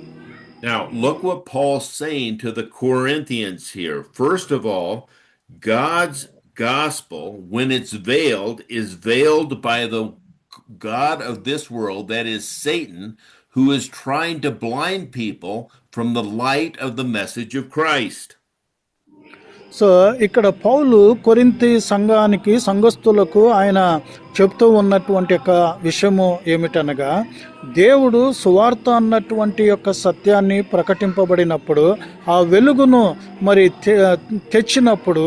Now, look what Paul's saying to the Corinthians here. First of all, God's gospel, when it's veiled, is veiled by the God of this world, that is Satan, who is trying to blind people from the light of the message of Christ. So ఇక్కడ పౌలు కొరింథీ సంఘానికి సంఘస్థులకు ఆయన చెప్తూ ఉన్నటువంటి యొక్క విషయము ఏమిటనగా, దేవుడు సువార్త అన్నటువంటి యొక్క సత్యాన్ని ప్రకటింపబడినప్పుడు, ఆ వెలుగును మరి తెచ్చినప్పుడు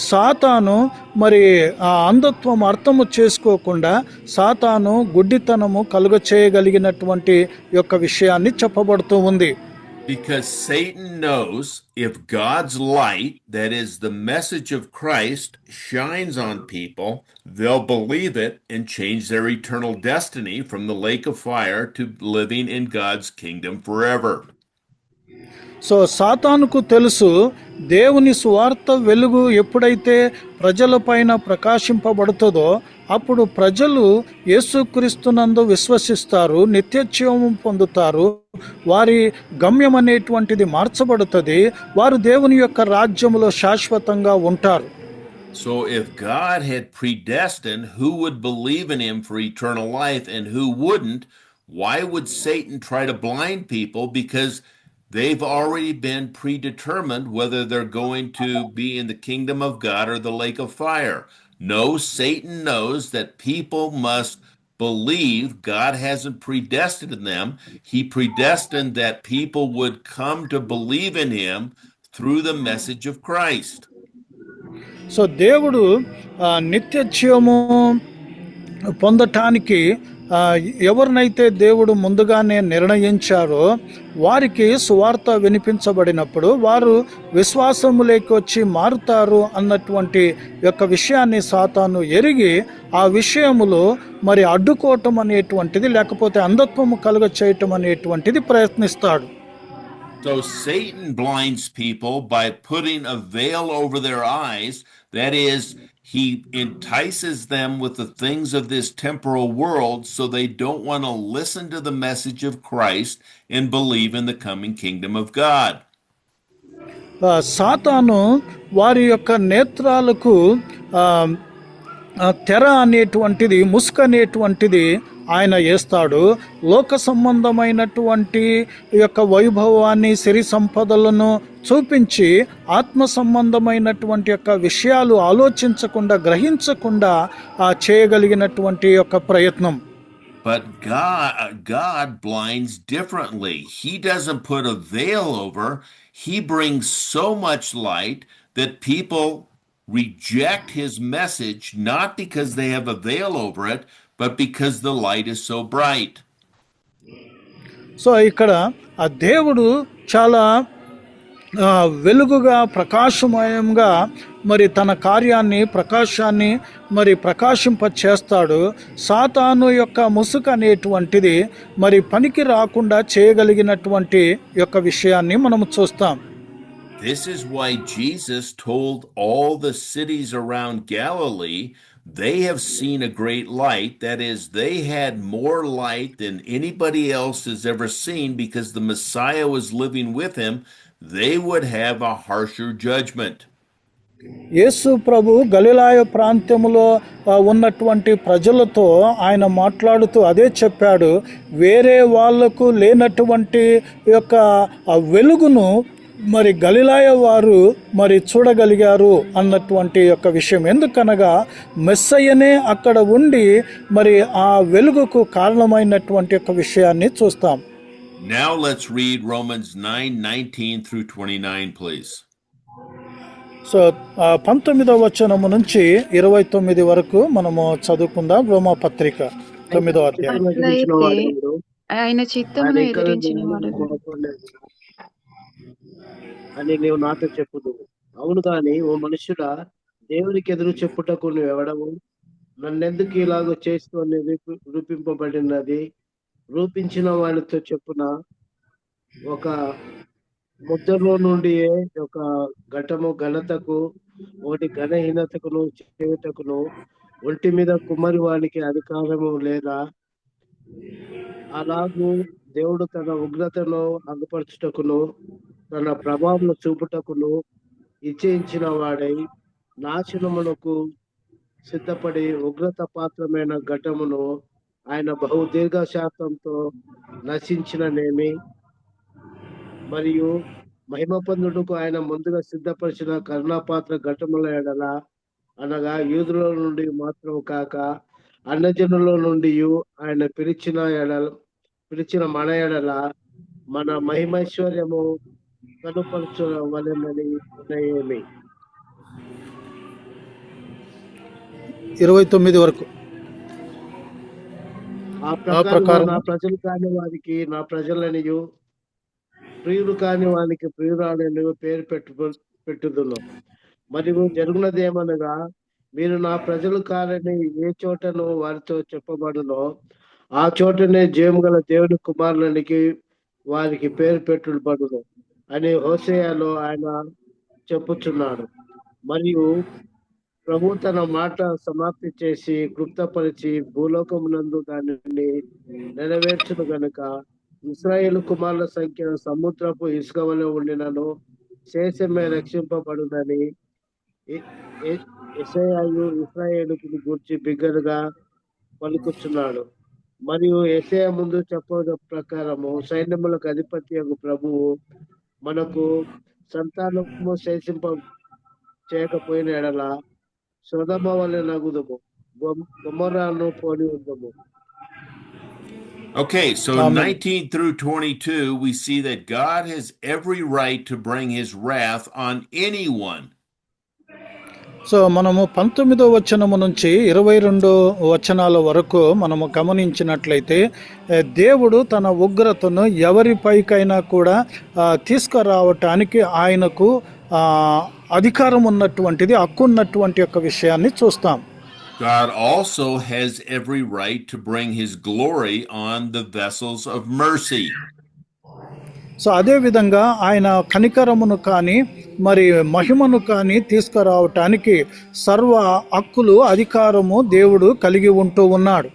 సాతాను మరి ఆ అంధత్వం అర్థము చేసుకోకుండా సాతాను గుడ్డితనము కలుగచేయగలిగినటువంటి యొక్క విషయాన్ని చెప్పబడుతూ ఉంది. Because Satan knows if God's light, that is the message of Christ, shines on people, they'll believe it and change their eternal destiny from the lake of fire to living in God's kingdom forever. So సాతానుకు తెలుసు, దేవుని సువార్త వెలుగు ఎప్పుడైతే ప్రజలపైన ప్రకాశింపబడుతుందో అప్పుడు ప్రజలు యేసుక్రీస్తునందు విశ్వసిస్తారు, నిత్యజీవం పొందుతారు, వారి గమ్యం అనేటువంటిది మార్చబడుతుంది, వారు దేవుని యొక్క రాజ్యములో శాశ్వతంగా ఉంటారు. So if God had predestined who would believe in him for eternal life and who wouldn't, why would Satan try to blind people? Because they've already been predetermined whether they're going to be in the kingdom of God or the lake of fire. No, Satan knows that people must believe. God hasn't predestined them. He predestined that people would come to believe in him through the message of Christ. So దేవుడు నిత్య జీవము పొందటానికి ఎవరినైతే దేవుడు ముందుగానే నిర్ణయించారో వారికి సువార్త వినిపించబడినప్పుడు వారు విశ్వాసములోకి వచ్చి మారుతారు అన్నటువంటి యొక్క విషయాన్ని సాతాను ఎరిగి ఆ విషయములో మరి అడ్డుకోవటం అనేటువంటిది లేకపోతే అంధత్వము కలుగ చేయటం అనేటువంటిది ప్రయత్నిస్తాడు. So Satan blinds people by putting a veil over their eyes. That is, he entices them with the things of this temporal world so they don't want to listen to the message of Christ and believe in the coming kingdom of God. సాతాను వారి యొక్క నేత్రాలకు తెర అనేటువంటిది, ముసుగు అనేటువంటిది ఆయన వేస్తాడు. లోక సంబంధమైనటువంటి యొక్క వైభవాన్ని, సిరి సంపదలను చూపించి ఆత్మ సంబంధమైనటువంటి యొక్క విషయాలు ఆలోచించకుండా, గ్రహించకుండా చేయగలిగినటువంటి యొక్క ప్రయత్నం. But God blinds differently. He doesn't put a veil over. He brings so much light that people reject his message, not because they have a veil over it, but because the light is so bright. So ఇక్కడ ఆ దేవుడు చాలా వెలుగుగా, ప్రకాశమయంగా మరి తన కార్యాన్ని, ప్రకాశాన్ని మరి ప్రకాశింప చేస్తాడు. సాతాను యొక్క ముసుగు అనేటువంటిది మరి పనికి రాకుండా చేయగలిగినటువంటి యొక్క విషయాన్ని మనం చూస్తాం. This is why Jesus told all the cities around Galilee, they have seen a great light. That is, they had more light than anybody else has ever seen because the Messiah was living with him. They would have a harsher judgment. యేసు ప్రభు గలిలాయ ప్రాంతములో ఉన్నటువంటి ప్రజలతో ఆయన మాట్లాడుతూ అదే చెప్పాడు, వేరే వాళ్లకు లేనటువంటి యొక్క వెలుగును మరి గలిలాయ వారు మరి చూడగలిగారు అన్నటువంటి యొక్క విషయం. ఎందుకనగా మెస్సయ్యనే అక్కడ ఉండి మరి ఆ వెలుగుకు కారణమైనటువంటి యొక్క విషయాన్ని చూస్తాం. Now let's read Romans 9:19 through 29, please. So 19వ వచనము నుంచి 29 వరకు మనము చదువుకుందాం. రోమా పత్రిక 9వ అధ్యాయం. ఆయన చిత్తమును ఎదిరించిన వాడు అని నీవు నాతో చెప్పుదు. అవును గాని ఓ మనుషుడా, దేవునికి ఎదురు చెప్పుటకు నువ్వు ఎవడవు? నన్నెందుకు ఇలాగ చేసుకొని రూపింపబడినది? రూపించిన వాడితో చెప్పున ఒక ముద్దలో నుండి ఒక ఘటము ఘనతకు, ఒకటి ఘనహీనతకును చేయుటకును ఒంటి మీద కుమ్మరి వానికి అధికారము లేదా? అలాగూ దేవుడు తన ఉగ్రతను అగుపరచుటకును తన ప్రభావం చూపుటకును ఇచ్చేయించిన వాడై నాశనమునకు సిద్ధపడి ఉగ్రత పాత్రమైన ఘటమును ఆయన బహు దీర్ఘశాంతంతో నశించిననేమి. మరియు మహిమ పొందుటకు ఆయన ముందుగా సిద్ధపరిచిన కరుణాపాత్ర ఘటముల ఎడల, అనగా యూదుల నుండి మాత్రం కాక అన్యజనుల నుండి ఆయన పిలిచిన మన ఎడల మన మహిమైశ్వర్యము కనుపరచవలెనని నిర్ణయమే. 29 వరకు. ఆ ప్రకారం నా ప్రజలు కాని వారికి నా ప్రజలనియు, ప్రియులు కాని వానికి ప్రియురాలని పేరు పెట్టుదును. మరియు జరుగునదేమనగా, మీరు నా ప్రజలు కాలని ఏ చోటను వారితో చెప్పబడునో ఆ చోటనే జీవము గల దేవుని కుమారులనికి వారికి పేరు పెట్టుబడును అని హోసేయాలో ఆయన చెప్పుచున్నాడు. మరియు ప్రభు తన మాట సమాప్తి చేసి క్లుప్తపరిచి భూలోకమునందు దానిని నెరవేర్చును గనుక ఇశ్రాయేలు కుమారుల సంఖ్య సముద్రపు ఇసుక వలె ఉండినను శేషమే రక్షింపబడునని యెషయాయు ఇశ్రాయేలుకు గూర్చి బిగ్గరగా పలుకుచున్నాడు. మరియు యెషయా ముందు చెప్పడం ప్రకారము సైన్యములకు అధిపతి ప్రభువు మనకు సంతానము శేషింప చేయకపోయిన ఎడల సొదొమ వలె నగుదుము, గొమొర్రాను పోలి ఉందము. Okay, so in 19 through 22, we see that God has every right to bring his wrath on anyone. So మనము 19వ వచనము నుంచి 22 వచనాల వరకు మనము గమనించినట్లయితే దేవుడు తన ఉగ్రతను ఎవరిపైకైనా కూడా తీసుకురావటానికి ఆయనకు అధికారం ఉన్నటువంటిది, హక్కు ఉన్నటువంటి యొక్క విషయాన్ని చూస్తాం. God also has every right to bring his glory on the vessels of mercy. So అదే విధంగా ఆయన కనికరమును కానీ మరి మహిమను కానీ తీసుకురావటానికి సర్వ హక్కులు, అధికారము దేవుడు కలిగి ఉంటూ ఉన్నాడు.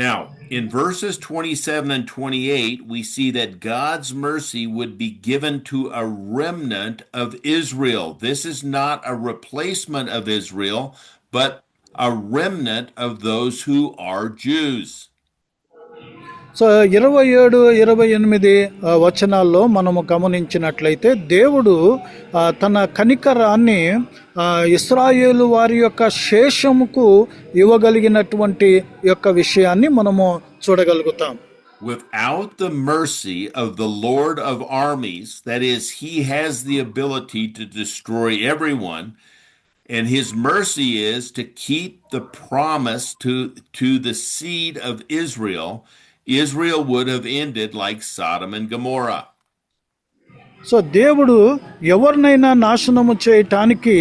Now, in verses 27 and 28, we see that God's mercy would be given to a remnant of Israel. This is not a replacement of Israel, but a remnant of those who are Jews. So 27, 28 వచనాల్లో మనము గమనించినట్లయితే దేవుడు తన కనికరాన్ని ఇశ్రాయేలు వారి యొక్క శేషముకు ఇవ్వగలిగినటువంటి యొక్క విషయాన్ని మనము చూడగలుగుతాం. Without the mercy of the Lord of armies, that is, he has the ability to destroy everyone, and his mercy is to keep the promise to the seed of Israel would have ended like Sodom and Gomorrah. So దేవుడు ఎవరినైనా నాశనము చేయటానికి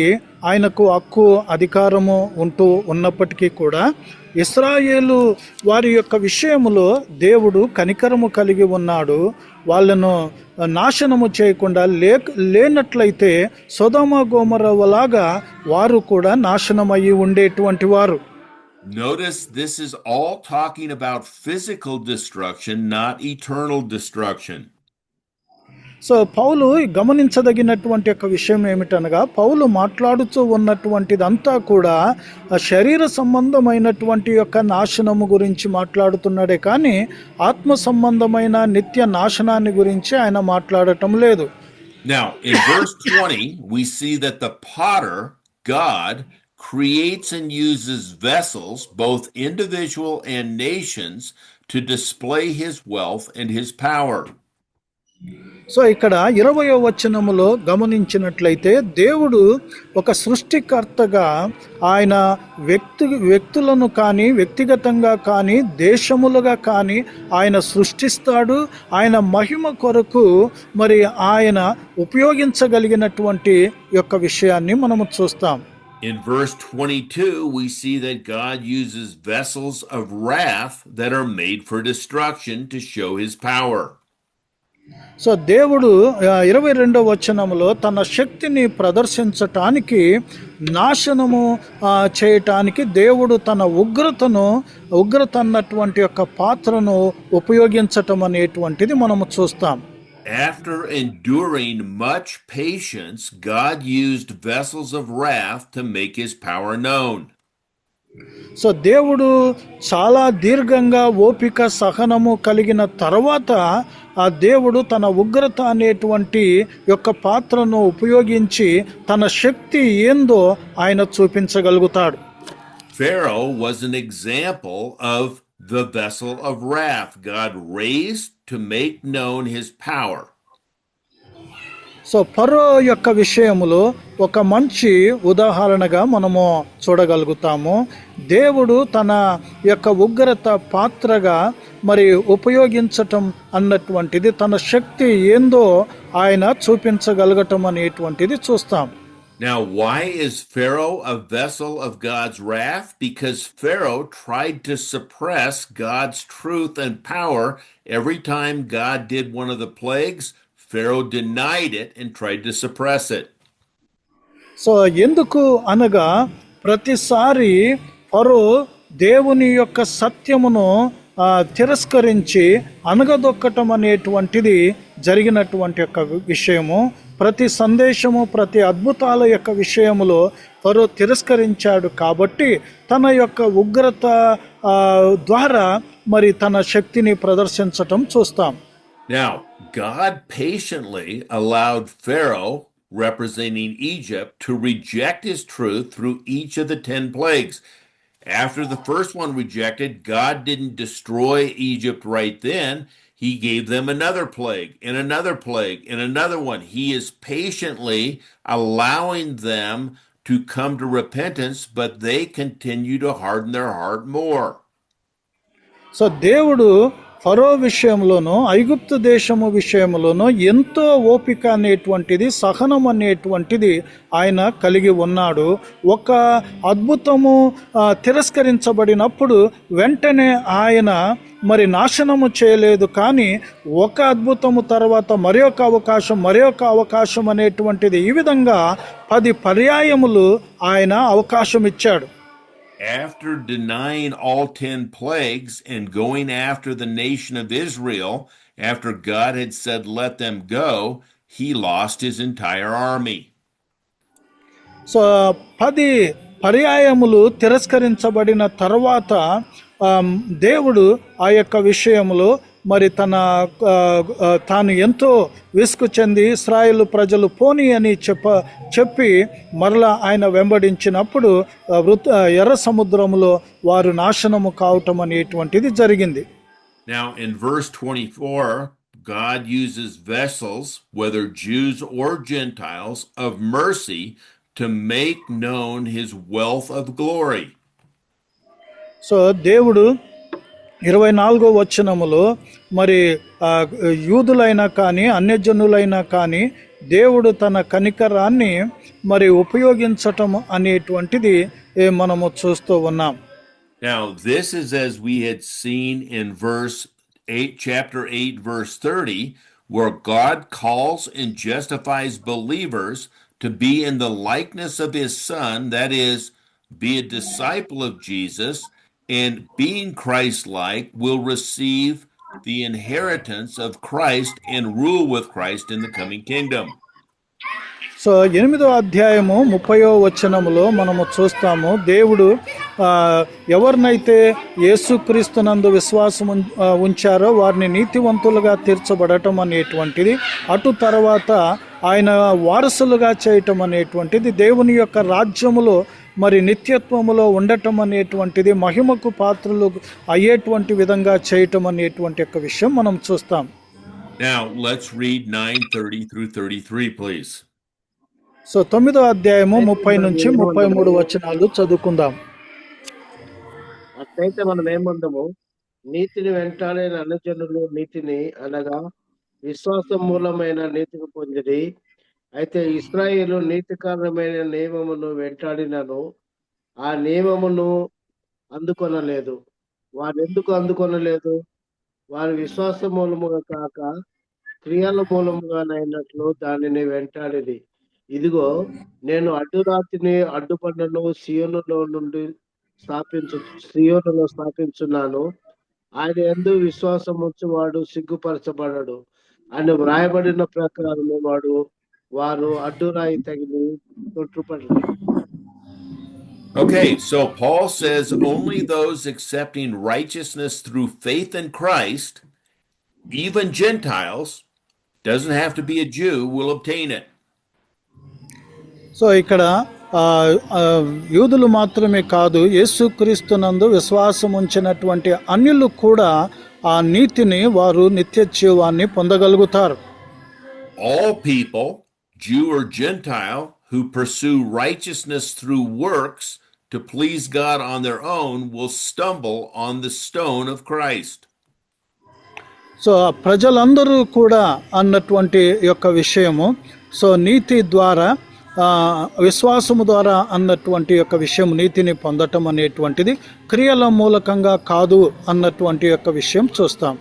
ఆయనకు హక్కు, అధికారము ఉంటూ ఉన్నప్పటికీ కూడా ఇశ్రాయేలు వారి యొక్క విషయములో దేవుడు కనికరము కలిగి ఉన్నాడు. వాళ్ళను నాశనము చేయకుండా లేనట్లయితే సొదొమ గొమొర్రాలాగా వారు కూడా నాశనమయ్యి ఉండేటువంటి వారు. Notice this is all talking about physical destruction, not eternal destruction. So పౌలు గమనించదగినటువంటి యొక్క విషయం ఏమిటనగా, పౌలు మాట్లాడుతూ ఉన్నటువంటిదంతా కూడా శరీర సంబంధమైనటువంటి యొక్క నాశనము గురించి మాట్లాడుతున్నాడే కానీ ఆత్మ సంబంధమైన నిత్య నాశనాన్ని గురించి ఆయన మాట్లాడటం లేదు. Now, in verse 20, we see that the potter, God, creates and uses vessels, both individual and nations, to display his wealth and his power. So ఇక్కడ 20వ వచనములో గమనించినట్లయితే దేవుడు ఒక సృష్టికర్తగా ఆయన వ్యక్తులను కానీ వ్యక్తిగతంగా కానీ దేశములుగా కానీ ఆయన సృష్టిస్తాడు. ఆయన మహిమ కొరకు మరి ఆయన ఉపయోగించగలిగినటువంటి యొక్క విషయాన్ని మనము చూస్తాం. In verse 22, we see that God uses vessels of wrath that are made for destruction to show his power. So దేవుడు 22వ వచనంలో తన శక్తిని ప్రదర్శించటానికి, నాశనము చేయటానికి దేవుడు తన ఉగ్రత అన్నటువంటి యొక్క పాత్రను ఉపయోగించటం అనేటువంటిది మనము చూస్తాం. After enduring much patience, God used vessels of wrath to make his power known. So దేవుడు చాలా దీర్ఘంగా ఓపిక, సహనము కలిగిన తర్వాత ఆ దేవుడు తన ఉగ్రత అనేటువంటి యొక్క పాత్రను ఉపయోగించి తన శక్తి ఏందో ఆయన చూపించగలుగుతాడు. Pharaoh was an example of the vessel of wrath God raised to make known his power. So ఫరో యొక్క విషయములో ఒక మంచి ఉదాహరణగా మనము చూడగలుగుతాము. దేవుడు తన యొక్క ఉగ్రత పాత్రగా మరి ఉపయోగించటం అన్నటువంటిది తన శక్తి ఏందో ఆయన చూపించగలగటం అనేటువంటిది చూస్తాం. Now, why is Pharaoh a vessel of God's wrath? Because Pharaoh tried to suppress God's truth and power. Every time God did one of the plagues, Pharaoh denied it and tried to suppress it. So ఎందుకు అనగా ప్రతిసారి ఫరో దేవుని యొక్క సత్యమును తిరస్కరించి అనగదొక్కటం అనేటువంటిది జరిగినటువంటి యొక్క విషయము. ప్రతి సందేశము ప్రతి అద్భుతాల యొక్క విషయములో ఫరో తిరస్కరించాడు కాబట్టి తన యొక్క ఉగ్రత ద్వారా మరి తన శక్తిని ప్రదర్శించటం చూస్తాం. Now, God patiently allowed Pharaoh, representing Egypt, to reject his truth through each of the 10 plagues. After the first one rejected, God didn't destroy Egypt right then. He gave them another plague and another plague and another one. He is patiently allowing them to come to repentance, but they continue to harden their heart more. So దేవుడు ఫరో విషయంలోనూ ఐగుప్తు దేశము విషయంలోనూ ఎంతో ఓపిక అనేటువంటిది సహనం అనేటువంటిది ఆయన కలిగి ఉన్నాడు. ఒక అద్భుతము తిరస్కరించబడినప్పుడు వెంటనే ఆయన మరి నాశనము చేయలేదు, కానీ ఒక అద్భుతము తర్వాత మరొక అవకాశం అనేటువంటిది ఈ విధంగా 10 పర్యాయములు ఆయన అవకాశం ఇచ్చాడు. After denying all 10 plagues and going after the nation of Israel, after God had said, let them go, he lost his entire army. So 10 పర్యాయములు తిరస్కరించబడిన తర్వాత దేవుడు ఆ యొక్క విషయంలో మరి తాను ఎంతో విసుగు చెంది ఇశ్రాయేలు ప్రజలు పోనీ అని చెప్పి మరలా ఆయన వెంబడించినప్పుడు ఎర్ర సముద్రములో వారు నాశనము కావటం అనేటువంటిది జరిగింది. Now in verse 24, God uses vessels, whether Jews or Gentiles, of mercy to make known his wealth of glory. So దేవుడు 24వ వచనములో మరి యూదులైనా కానీ అన్యజనులైనా కానీ దేవుడు తన కనికరాన్ని మరి ఉపయోగించటం అనేటువంటిది మనము చూస్తూ ఉన్నాం. Now this is as we had seen in chapter 8 verse 30, where God calls and justifies believers to be in the likeness of his son, that is, be a disciple of Jesus, and being Christ-like will receive the inheritance of Christ and rule with Christ in the coming kingdom. So 8వ అధ్యాయము 30వ వచనములో మనము చూస్తాము, దేవుడు ఎవరినైతే యేసుక్రీస్తునందు విశ్వాసం ఉంచారో వారిని నీతివంతులుగా తీర్చబడటం అనేటువంటిది, అటు తర్వాత ఆయన వారసులుగా చేయటం అనేటువంటిది, దేవుని యొక్క రాజ్యములో మరి నిత్యత్వములో ఉండటం అనేటువంటిది, మహిమకు పాత్రలు అయ్యేటువంటి విధంగా చేయటం అనేటువంటి యొక్క విషయం మనం చూస్తాం. Now let's read 9:30 through 33, please. So 9వ అధ్యాయము 30 నుంచి 33 వచనాలు చదువుకుందాం. అట్లయితే మనం ఏమందము, నీతిని వెంటాడిన అనుజనులు నీతిని అనగా విశ్వాసం మూలమైన నీతిని పొందిరి. అయితే ఇశ్రాయేలు నీతి కారణమైన నియమమును వెంటాడినను ఆ నియమమును అందుకొనలేదు. వారు ఎందుకు అందుకొనలేదు? వారి విశ్వాస మూలముగా కాక క్రియల మూలముగానైనట్లు దానిని వెంటాడిది. ఇదిగో నేను అడ్డురాతిని అడ్డుపడ్డను, సియోనులో స్థాపించున్నాను. ఆయన యందు విశ్వాసం ఉంచువాడు సిగ్గుపరచబడడు అని వ్రాయబడిన ప్రకారము వారు అడ్డురాయి తగిలి తొట్టుపడరు. Okay, so Paul says only those accepting righteousness through faith in Christ Even Gentiles, doesn't have to be a Jew, will obtain it. So ఇక్కడ ఆ, ఆ, యూదులు మాత్రమే కాదు, యేసుక్రీస్తునందు విశ్వాసం ఉంచినటువంటి అన్యులు కూడా ఆ నీతిని, వారు నిత్య జీవాన్ని పొందగలుగుతారు. All people, Jew or Gentile, who pursue righteousness through works to please God on their own will stumble on the stone of Christ. So ఆ ప్రజలందరూ కూడా అన్నటువంటి యొక్క విషయము, సో నీతి ద్వారా, విశ్వాసము ద్వారా అన్నటువంటి యొక్క విషయం, నీతిని పొందటం అనేటువంటిది క్రియల మూలకంగా కాదు అన్నటువంటి యొక్క విషయం చూస్తాం.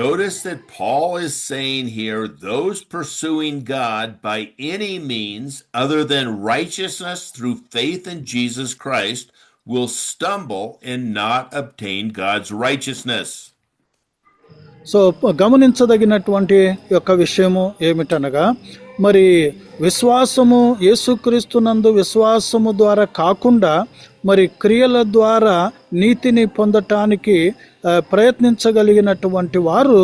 Notice that Paul is saying here, those pursuing God by any means other than righteousness through faith in Jesus Christ will stumble and not obtain God's righteousness. So గమనించదగినటువంటి యొక్క విషయము ఏమిటనగా, మరి విశ్వాసము, యేసుక్రీస్తునందు విశ్వాసము ద్వారా కాకుండా మరి క్రియల ద్వారా నీతిని పొందటానికి ప్రయత్నించగలిగినటువంటి వారు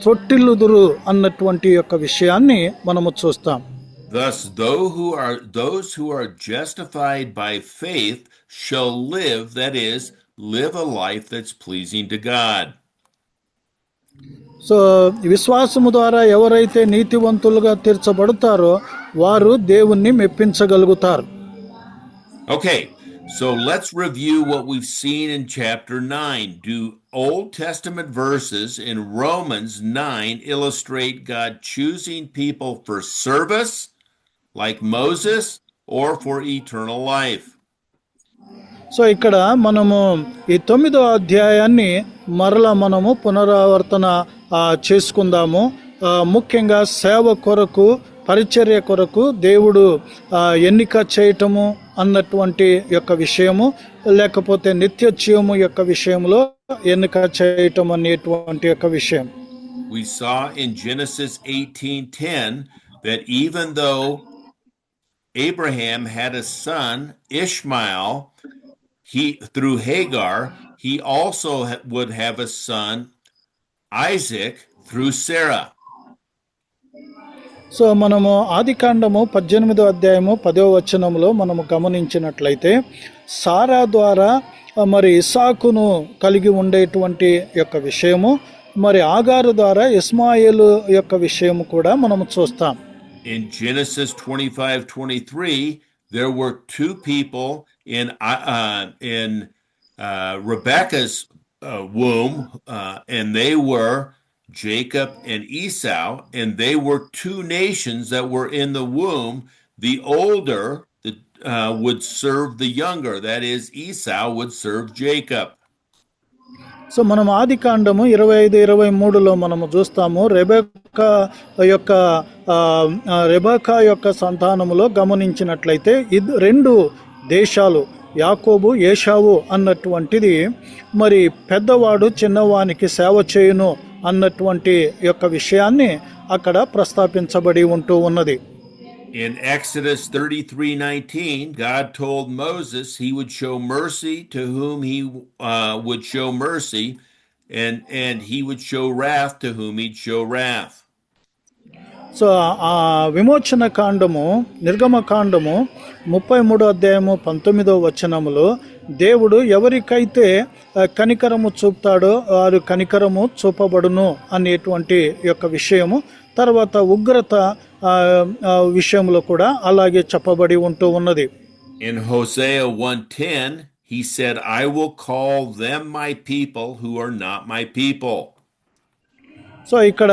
త్రొట్టిల్లుదురు అన్నటువంటి యొక్క విషయాన్ని మనము చూస్తాం. Thus, those who are justified by faith shall live, that is, live a life that's pleasing to God. So విశ్వాసము ద్వారా ఎవరైతే నీతివంతులుగా తీర్చబడతారో వారు దేవుణ్ణి మెప్పించగలుగుతారు. Okay, so let's review what we've seen in chapter 9. Do Old Testament verses in Romans 9 illustrate God choosing people for service, like Moses, or for eternal life? So ఇక్కడ మనము ఈ 9వ అధ్యాయాన్ని మరలా మనము పునరావర్తన చేసుకుందాము. ముఖ్యంగా సేవ కొరకు, పరిచర్య కొరకు దేవుడు ఎన్నిక చేయటము అన్నటువంటి యొక్క విషయము, లేకపోతే నిత్య జీవము యొక్క విషయంలో ఎన్నిక చేయటం అనేటువంటి యొక్క విషయం. We saw in Genesis 18:10 that even though Abraham had a son, Ishmael, through Hagar, he also would have a son, Isaac, through Sarah. So మనము ఆదికాండము 18వ అధ్యాయము 10వ వచనంలో మనము గమనించినట్లయితే, సారా ద్వారా మరి ఇస్సాకును కలిగి ఉండేటువంటి యొక్క విషయము, మరి ఆగారు ద్వారా ఇస్మాయేలు యొక్క విషయము కూడా మనము చూస్తాం. In Genesis 25:23, there were two people in Rebekah's womb, and they were Jacob and Esau, and they were two nations that were in the womb. The older would serve the younger, that is, Esau would serve Jacob. So మనం ఆదికాండము 25-23లో మనము చూస్తాము, Rebecca యొక్క సంతానములో గమనించినట్లయితే రెండు దేశాలు, యాకోబు, ఏశావు అన్నటువంటిది, మరి పెద్దవాడు చిన్నవానికి సేవ చేయును అన్నటువంటి యొక్క విషయాన్ని అక్కడ ప్రస్తావించబడి ఉంటూ ఉన్నది. In Exodus 33:19, God told Moses he would show mercy to whom he would show mercy, and he would show wrath to whom he'd show wrath. So ఆ విమోచన కాండము, నిర్గమ కాండము 33వ అధ్యాయము 19వ వచనములో దేవుడు ఎవరికైతే కనికరము చూపుతాడో వారు కనికరము చూపబడును అనేటువంటి యొక్క విషయము, తర్వాత ఉగ్రత విషయంలో కూడా అలాగే చెప్పబడి ఉంటూ ఉన్నది. In Hosea 1:10, he said, I will call them my people who are not my people. So ఇక్కడ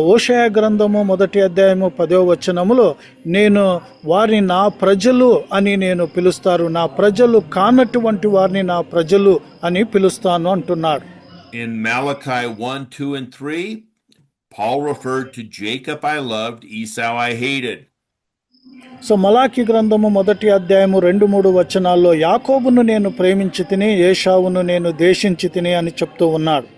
హోషేయ గ్రంథము 1వ అధ్యాయము 10వ వచనములో, నేను వారిని నా ప్రజలు అని నేను పిలుస్తాను, నా ప్రజలు కానటువంటి వారిని నా ప్రజలు అని పిలుస్తాను అంటున్నాడు. In Malachi 1:2 and 3, Paul referred to Jacob I loved, Esau I hated. So మలాకి గ్రంథము 1వ అధ్యాయము 2-3 వచనాల్లో యాకోబును నేను ప్రేమించి తిని, ఏశావును నేను ద్వేషించి తిని అని చెప్తూ ఉన్నాడు.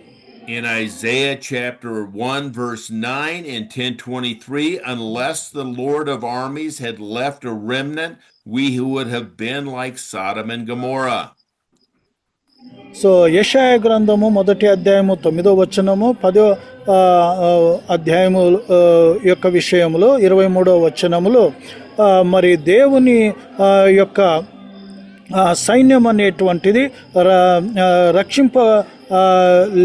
In Isaiah chapter 1 verse 9 and 10:23, unless the Lord of armies had left a remnant, we would have been like Sodom and Gomorrah. So యెషయా గ్రంథము 1వ అధ్యాయము 9వ వచనము 10వ అధ్యాయము యొక్క విషయంలో 23వ వచనములో మరి దేవుని యొక్క సైన్యం అనేటువంటిది రక్షింప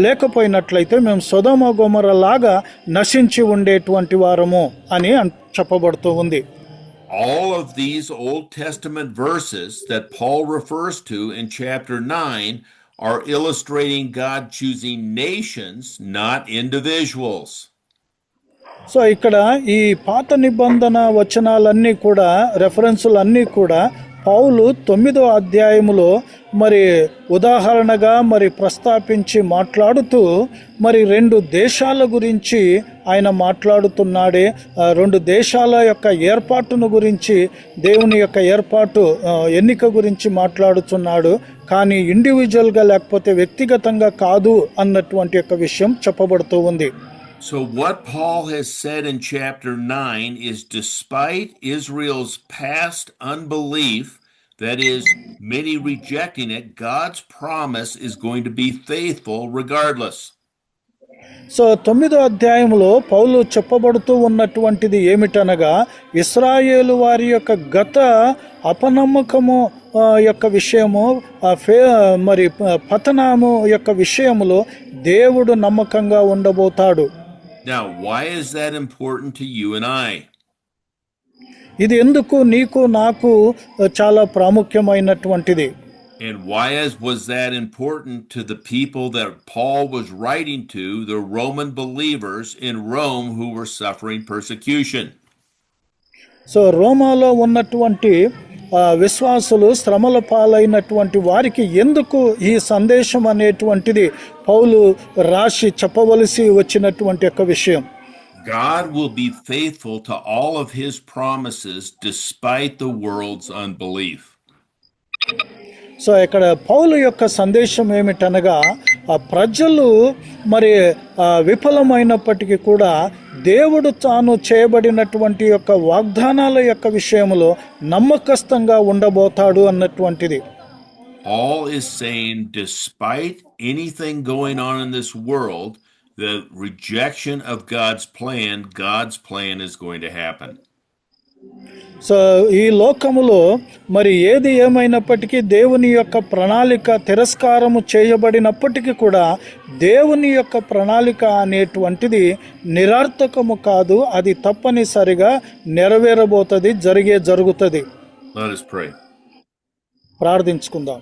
లేకపోయినట్లయితే మేము సొదొమ గొమొర్రా లాగా నశించి ఉండేటువంటి వారము అని చెప్పబడుతూ ఉంది. All of these Old Testament verses that Paul refers to in chapter 9 are illustrating God choosing nations, not individuals. So ఇక్కడ ఈ పాత నిబంధన వచనాలన్నీ కూడా రెఫరెన్సులన్నీ కూడా పౌలు 9వ అధ్యాయములో మరి ఉదాహరణగా మరి ప్రస్తాపించి మాట్లాడుతూ మరి 2 దేశాల గురించి ఆయన మాట్లాడుతున్నాడే. 2 దేశాల యొక్క ఏర్పాటును గురించి, దేవుని యొక్క ఏర్పాటు ఎన్నిక గురించి మాట్లాడుతున్నాడు. కానీ ఇండివిజువల్గా లేకపోతే వ్యక్తిగతంగా కాదు అన్నటువంటి యొక్క విషయం చెప్పబడుతూ ఉంది. So what Paul has said in chapter 9 is, despite Israel's past unbelief, that is, many rejecting it, God's promise is going to be faithful regardless. So 9వ అధ్యాయంలో పౌలు చెప్పబడుతూ ఉన్నటువంటిది ఏమిటనగా, ఇశ్రాయేలు వారి యొక్క గత అపనమ్మకము యొక్క విషయము, మరి పతనము యొక్క విషయములో దేవుడు నమ్మకంగా ఉండబోతాడు. Now, why is that important to you and I? ఇది ఎందుకు నీకు నాకు చాలా ప్రాముఖ్యమైనటువంటిది? And why was that important to the people that Paul was writing to, the Roman believers in Rome who were suffering persecution? So రోమాలో ఉన్నటువంటి విశ్వాసులు శ్రమల పాలైనటువంటి వారికి ఎందుకు ఈ సందేశం అనేటువంటిది పౌలు రాసి చెప్పవలసి వచ్చినటువంటి ఒక విషయం? God will be faithful to all of his promises despite the world's unbelief. So ఇక్కడ పౌలు యొక్క సందేశం ఏమిటనగా, ప్రజలు మరి విఫలమైనప్పటికీ కూడా దేవుడు తాను చేయబడినటువంటి యొక్క వాగ్దానాల యొక్క విషయంలో నమ్మకస్తుగా ఉండబోతాడు అన్నటువంటిది. Paul is saying, despite anything going on in this world, the rejection of God's plan is going to happen. So ఈ లోకములో మరి ఏది ఏమైనప్పటికీ దేవుని యొక్క ప్రణాళిక తిరస్కారము చేయబడినప్పటికీ కూడా దేవుని యొక్క ప్రణాళిక అనేటువంటిది నిరర్థకము కాదు, అది తప్పనిసరిగా నెరవేరబోతుంది, జరుగుతుంది. Let us pray. ప్రార్థించుకుందాం.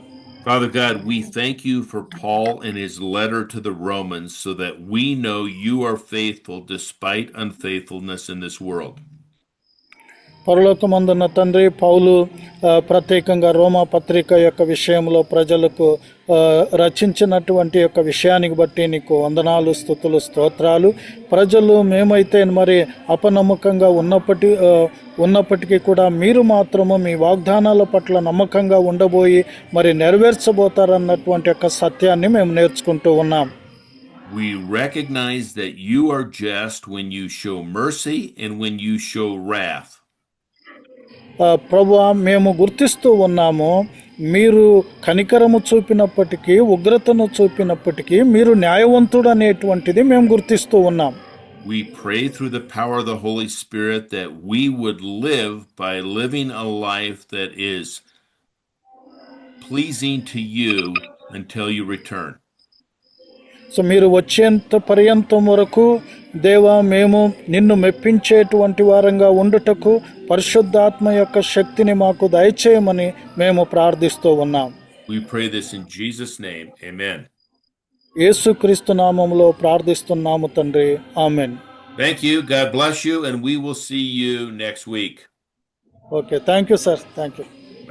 Father God, we thank you for Paul and his letter to the Romans so that we know you are faithful despite unfaithfulness in this world. పరలోకమందున్న తండ్రి, పౌలు ప్రత్యేకంగా రోమా పత్రిక యొక్క విషయంలో ప్రజలకు రచించినటువంటి యొక్క విషయానికి బట్టి నీకు వందనాలు, స్తుతులు, స్తోత్రాలు. ప్రజలు మేమైతే మరి అపనమ్మకంగా ఉన్నప్పటికీ కూడా మీరు మాత్రము మీ వాగ్దానాల పట్ల నమ్మకంగా ఉండబోయి మరి నెరవేర్చబోతారన్నటువంటి యొక్క సత్యాన్ని మేము నేర్చుకుంటూ ఉన్నాం. We recognize that you are just when you show mercy and when you show wrath. ప్రభువా, మేము గుర్తిస్తూ ఉన్నాము, మీరు కనికరము చూపినప్పటికీ, ఉగ్రతను చూపినప్పటికీ మీరు న్యాయవంతుడు అనేటువంటిది మేము గుర్తిస్తూ ఉన్నాం. We pray through the power of the Holy Spirit that we would live by living a life that is pleasing to you until you return. So మీరు వచ్చేంత పర్యంతం వరకు దేవా మేము నిన్ను మెప్పించేటువంటి వారంగా ఉండుటకు పరిశుద్ధాత్మ యొక్క శక్తిని మాకు దయచేయమని మేము ప్రార్థిస్తూ ఉన్నాం. We pray this in Jesus' name. Amen. యేసుక్రీస్తు నామములో ప్రార్థిస్తున్నాము తండ్రి. ఆమేన్. Thank you. God bless you, and we will see you next week. Okay, thank you, sir. Thank you.